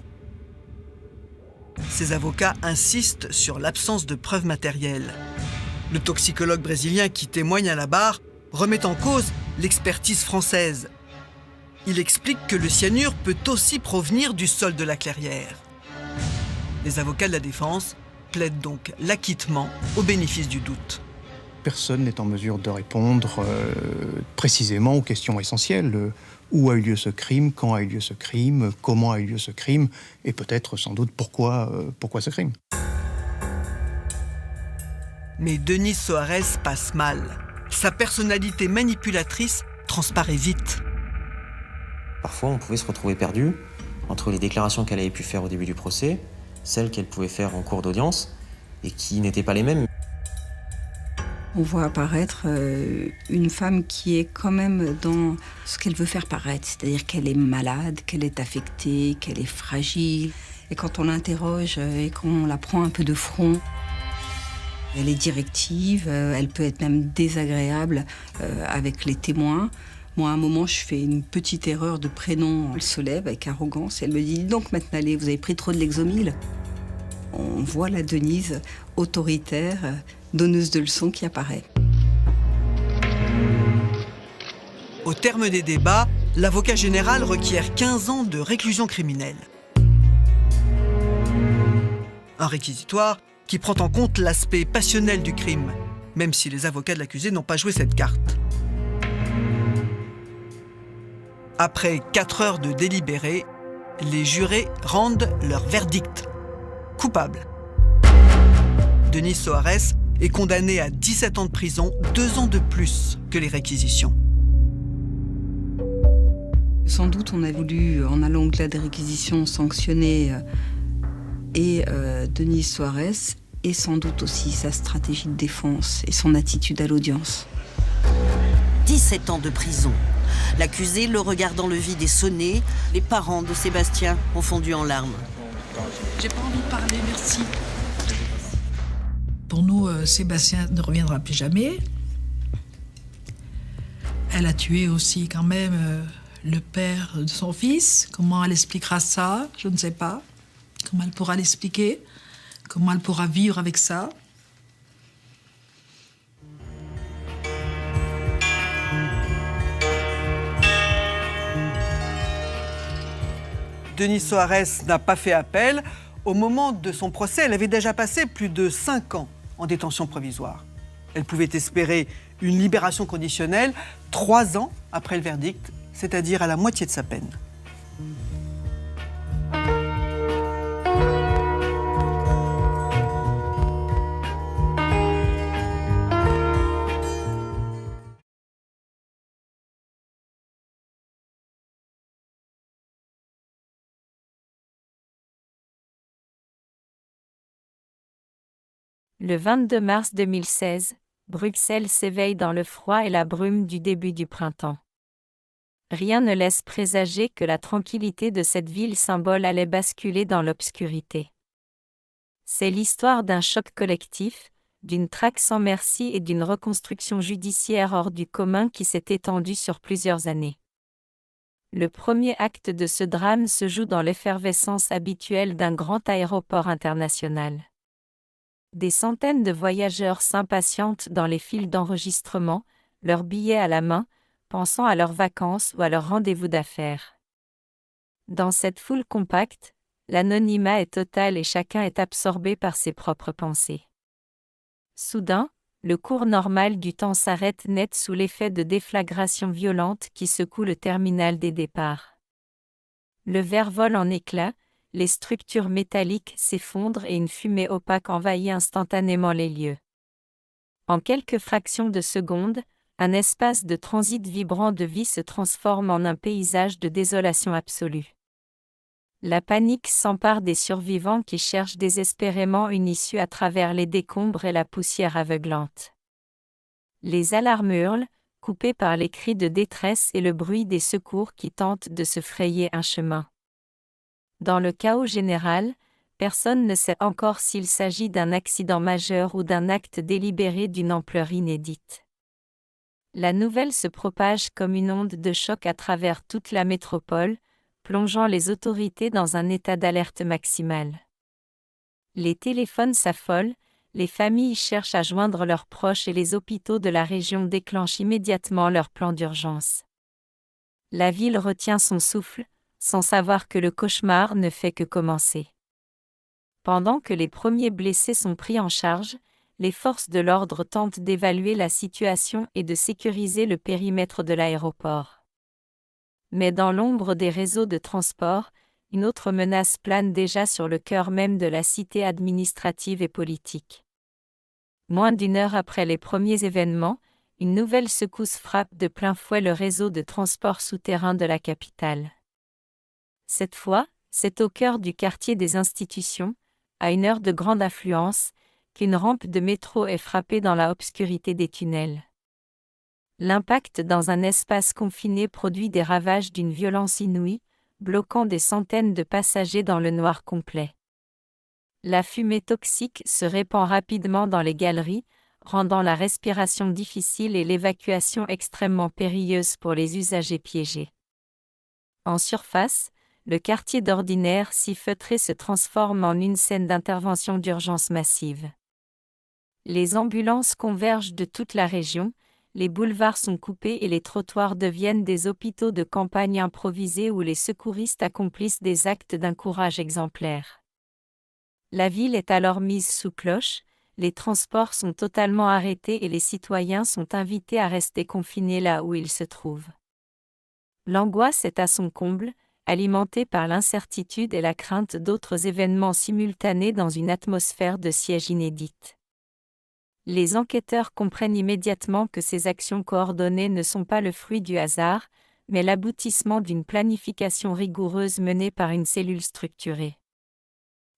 Ses avocats insistent sur l'absence de preuves matérielles. Le toxicologue brésilien qui témoigne à la barre remet en cause l'expertise française. Il explique que le cyanure peut aussi provenir du sol de la clairière. Les avocats de la défense plaident donc l'acquittement au bénéfice du doute. Personne n'est en mesure de répondre précisément aux questions essentielles. Où a eu lieu ce crime, quand a eu lieu ce crime, comment a eu lieu ce crime, et peut-être sans doute pourquoi ce crime. Mais Denise Soares passe mal. Sa personnalité manipulatrice transparaît vite. Parfois, on pouvait se retrouver perdu entre les déclarations qu'elle avait pu faire au début du procès, celles qu'elle pouvait faire en cours d'audience, et qui n'étaient pas les mêmes. On voit apparaître une femme qui est quand même dans ce qu'elle veut faire paraître, c'est-à-dire qu'elle est malade, qu'elle est affectée, qu'elle est fragile. Et quand on l'interroge et qu'on la prend un peu de front, elle est directive, elle peut être même désagréable avec les témoins. Moi, à un moment, je fais une petite erreur de prénom. Elle se lève avec arrogance et elle me dit « Dis donc, Maître-Nallet, vous avez pris trop de Lexomil ?» On voit la Denise autoritaire, donneuse de leçons qui apparaît. Au terme des débats, l'avocat général requiert 15 ans de réclusion criminelle. Un réquisitoire qui prend en compte l'aspect passionnel du crime, même si les avocats de l'accusé n'ont pas joué cette carte. Après 4 heures de délibéré, les jurés rendent leur verdict. Coupable. Denise Soares est condamnée à 17 ans de prison, 2 ans de plus que les réquisitions. Sans doute, on a voulu, en allant au-delà des réquisitions, sanctionner Denise Soares et sans doute aussi sa stratégie de défense et son attitude à l'audience. 17 ans de prison. L'accusé, le regard dans le vide, est sonné. Les parents de Sébastien ont fondu en larmes. J'ai pas envie de parler, merci. Pour nous, Sébastien ne reviendra plus jamais. Elle a tué aussi quand même le père de son fils. Comment elle expliquera ça? Je ne sais pas. Comment elle pourra l'expliquer? Comment elle pourra vivre avec ça? Denise Soares n'a pas fait appel. Au moment de son procès, elle avait déjà passé plus de 5 ans en détention provisoire. Elle pouvait espérer une libération conditionnelle 3 ans après le verdict, c'est-à-dire à la moitié de sa peine. Le 22 mars 2016, Bruxelles s'éveille dans le froid et la brume du début du printemps. Rien ne laisse présager que la tranquillité de cette ville symbole allait basculer dans l'obscurité. C'est l'histoire d'un choc collectif, d'une traque sans merci et d'une reconstruction judiciaire hors du commun qui s'est étendue sur plusieurs années. Le premier acte de ce drame se joue dans l'effervescence habituelle d'un grand aéroport international. Des centaines de voyageurs s'impatientent dans les files d'enregistrement, leurs billets à la main, pensant à leurs vacances ou à leur rendez-vous d'affaires. Dans cette foule compacte, l'anonymat est total et chacun est absorbé par ses propres pensées. Soudain, le cours normal du temps s'arrête net sous l'effet de déflagrations violentes qui secouent le terminal des départs. Le verre vole en éclats, les structures métalliques s'effondrent et une fumée opaque envahit instantanément les lieux. En quelques fractions de secondes, un espace de transit vibrant de vie se transforme en un paysage de désolation absolue. La panique s'empare des survivants qui cherchent désespérément une issue à travers les décombres et la poussière aveuglante. Les alarmes hurlent, coupées par les cris de détresse et le bruit des secours qui tentent de se frayer un chemin. Dans le chaos général, personne ne sait encore s'il s'agit d'un accident majeur ou d'un acte délibéré d'une ampleur inédite. La nouvelle se propage comme une onde de choc à travers toute la métropole, plongeant les autorités dans un état d'alerte maximale. Les téléphones s'affolent, les familles cherchent à joindre leurs proches et les hôpitaux de la région déclenchent immédiatement leur plan d'urgence. La ville retient son souffle, sans savoir que le cauchemar ne fait que commencer. Pendant que les premiers blessés sont pris en charge, les forces de l'ordre tentent d'évaluer la situation et de sécuriser le périmètre de l'aéroport. Mais dans l'ombre des réseaux de transport, une autre menace plane déjà sur le cœur même de la cité administrative et politique. Moins d'une heure après les premiers événements, une nouvelle secousse frappe de plein fouet le réseau de transport souterrain de la capitale. Cette fois, c'est au cœur du quartier des institutions, à une heure de grande affluence, qu'une rampe de métro est frappée dans la obscurité des tunnels. L'impact dans un espace confiné produit des ravages d'une violence inouïe, bloquant des centaines de passagers dans le noir complet. La fumée toxique se répand rapidement dans les galeries, rendant la respiration difficile et l'évacuation extrêmement périlleuse pour les usagers piégés. En surface, le quartier d'ordinaire si feutré se transforme en une scène d'intervention d'urgence massive. Les ambulances convergent de toute la région, les boulevards sont coupés et les trottoirs deviennent des hôpitaux de campagne improvisés où les secouristes accomplissent des actes d'un courage exemplaire. La ville est alors mise sous cloche, les transports sont totalement arrêtés et les citoyens sont invités à rester confinés là où ils se trouvent. L'angoisse est à son comble, alimentée par l'incertitude et la crainte d'autres événements simultanés dans une atmosphère de siège inédite. Les enquêteurs comprennent immédiatement que ces actions coordonnées ne sont pas le fruit du hasard, mais l'aboutissement d'une planification rigoureuse menée par une cellule structurée.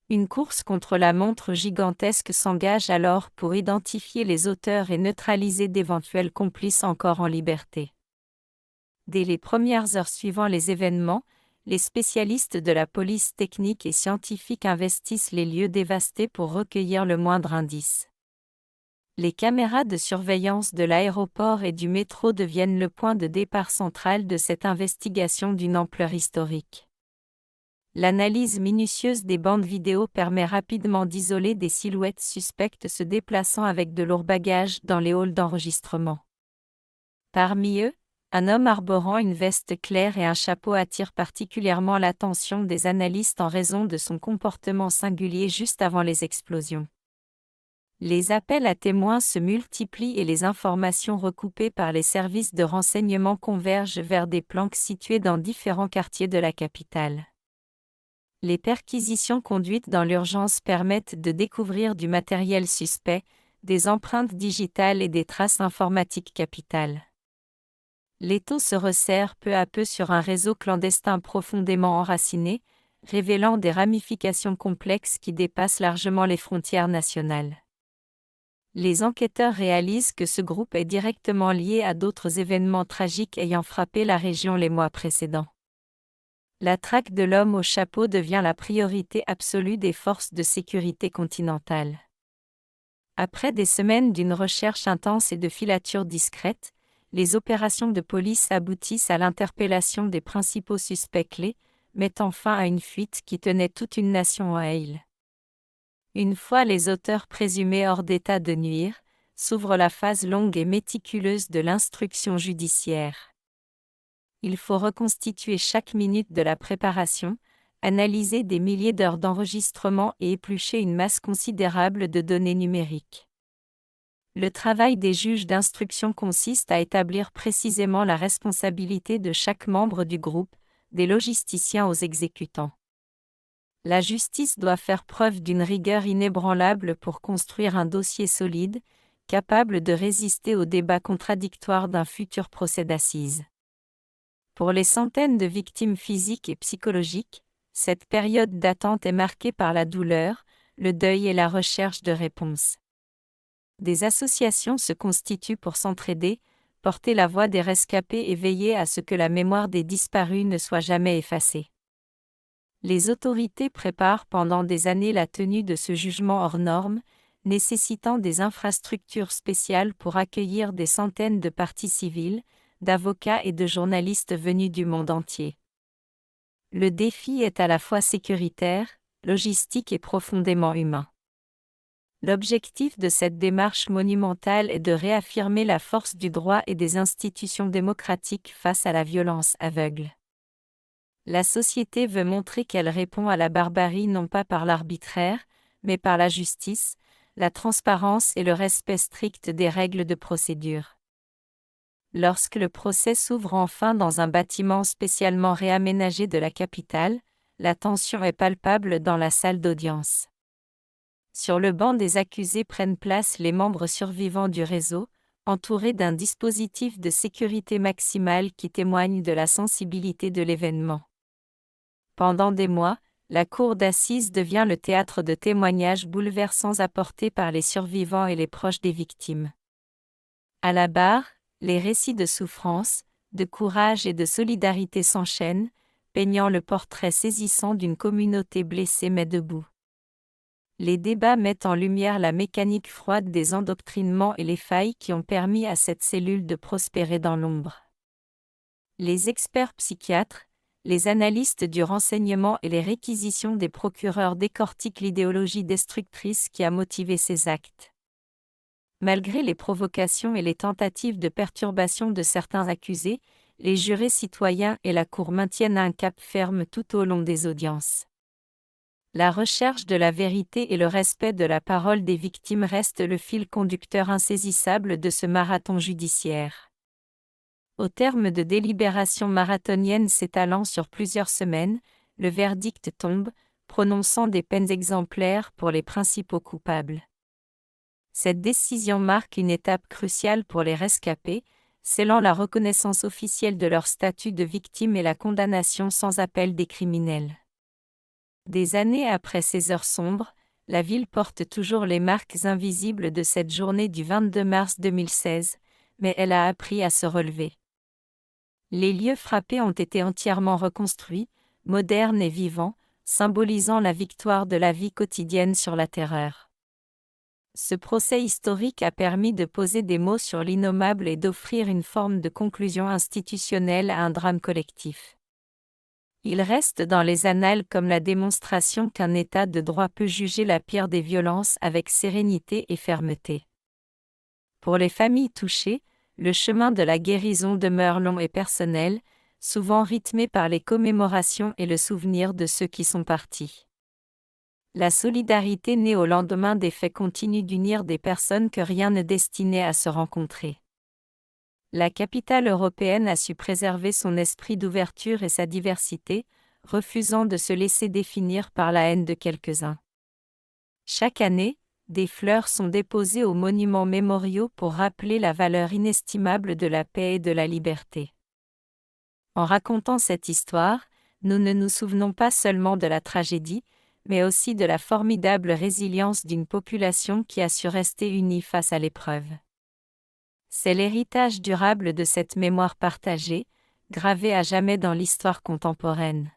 Une course contre la montre gigantesque s'engage alors pour identifier les auteurs et neutraliser d'éventuels complices encore en liberté. Dès les premières heures suivant les événements, les spécialistes de la police technique et scientifique investissent les lieux dévastés pour recueillir le moindre indice. Les caméras de surveillance de l'aéroport et du métro deviennent le point de départ central de cette investigation d'une ampleur historique. L'analyse minutieuse des bandes vidéo permet rapidement d'isoler des silhouettes suspectes se déplaçant avec de lourds bagages dans les halls d'enregistrement. Parmi eux, un homme arborant une veste claire et un chapeau attire particulièrement l'attention des analystes en raison de son comportement singulier juste avant les explosions. Les appels à témoins se multiplient et les informations recoupées par les services de renseignement convergent vers des planques situées dans différents quartiers de la capitale. Les perquisitions conduites dans l'urgence permettent de découvrir du matériel suspect, des empreintes digitales et des traces informatiques capitales. L'étau se resserre peu à peu sur un réseau clandestin profondément enraciné, révélant des ramifications complexes qui dépassent largement les frontières nationales. Les enquêteurs réalisent que ce groupe est directement lié à d'autres événements tragiques ayant frappé la région les mois précédents. La traque de l'homme au chapeau devient la priorité absolue des forces de sécurité continentales. Après des semaines d'une recherche intense et de filatures discrètes, les opérations de police aboutissent à l'interpellation des principaux suspects clés, mettant fin à une fuite qui tenait toute une nation en hâle. Une fois les auteurs présumés hors d'état de nuire, s'ouvre la phase longue et méticuleuse de l'instruction judiciaire. Il faut reconstituer chaque minute de la préparation, analyser des milliers d'heures d'enregistrement et éplucher une masse considérable de données numériques. Le travail des juges d'instruction consiste à établir précisément la responsabilité de chaque membre du groupe, des logisticiens aux exécutants. La justice doit faire preuve d'une rigueur inébranlable pour construire un dossier solide, capable de résister aux débats contradictoires d'un futur procès d'assises. Pour les centaines de victimes physiques et psychologiques, cette période d'attente est marquée par la douleur, le deuil et la recherche de réponses. Des associations se constituent pour s'entraider, porter la voix des rescapés et veiller à ce que la mémoire des disparus ne soit jamais effacée. Les autorités préparent pendant des années la tenue de ce jugement hors norme, nécessitant des infrastructures spéciales pour accueillir des centaines de parties civiles, d'avocats et de journalistes venus du monde entier. Le défi est à la fois sécuritaire, logistique et profondément humain. L'objectif de cette démarche monumentale est de réaffirmer la force du droit et des institutions démocratiques face à la violence aveugle. La société veut montrer qu'elle répond à la barbarie non pas par l'arbitraire, mais par la justice, la transparence et le respect strict des règles de procédure. Lorsque le procès s'ouvre enfin dans un bâtiment spécialement réaménagé de la capitale, la tension est palpable dans la salle d'audience. Sur le banc des accusés prennent place les membres survivants du réseau, entourés d'un dispositif de sécurité maximale qui témoigne de la sensibilité de l'événement. Pendant des mois, la cour d'assises devient le théâtre de témoignages bouleversants apportés par les survivants et les proches des victimes. À la barre, les récits de souffrance, de courage et de solidarité s'enchaînent, peignant le portrait saisissant d'une communauté blessée mais debout. Les débats mettent en lumière la mécanique froide des endoctrinements et les failles qui ont permis à cette cellule de prospérer dans l'ombre. Les experts psychiatres, les analystes du renseignement et les réquisitions des procureurs décortiquent l'idéologie destructrice qui a motivé ces actes. Malgré les provocations et les tentatives de perturbation de certains accusés, les jurés citoyens et la Cour maintiennent un cap ferme tout au long des audiences. La recherche de la vérité et le respect de la parole des victimes restent le fil conducteur insaisissable de ce marathon judiciaire. Au terme de délibérations marathoniennes s'étalant sur plusieurs semaines, le verdict tombe, prononçant des peines exemplaires pour les principaux coupables. Cette décision marque une étape cruciale pour les rescapés, scellant la reconnaissance officielle de leur statut de victime et la condamnation sans appel des criminels. Des années après ces heures sombres, la ville porte toujours les marques invisibles de cette journée du 22 mars 2016, mais elle a appris à se relever. Les lieux frappés ont été entièrement reconstruits, modernes et vivants, symbolisant la victoire de la vie quotidienne sur la terreur. Ce procès historique a permis de poser des mots sur l'innommable et d'offrir une forme de conclusion institutionnelle à un drame collectif. Il reste dans les annales comme la démonstration qu'un État de droit peut juger la pire des violences avec sérénité et fermeté. Pour les familles touchées, le chemin de la guérison demeure long et personnel, souvent rythmé par les commémorations et le souvenir de ceux qui sont partis. La solidarité née au lendemain des faits continue d'unir des personnes que rien ne destinait à se rencontrer. La capitale européenne a su préserver son esprit d'ouverture et sa diversité, refusant de se laisser définir par la haine de quelques-uns. Chaque année, des fleurs sont déposées aux monuments mémoriaux pour rappeler la valeur inestimable de la paix et de la liberté. En racontant cette histoire, nous ne nous souvenons pas seulement de la tragédie, mais aussi de la formidable résilience d'une population qui a su rester unie face à l'épreuve. C'est l'héritage durable de cette mémoire partagée, gravée à jamais dans l'histoire contemporaine.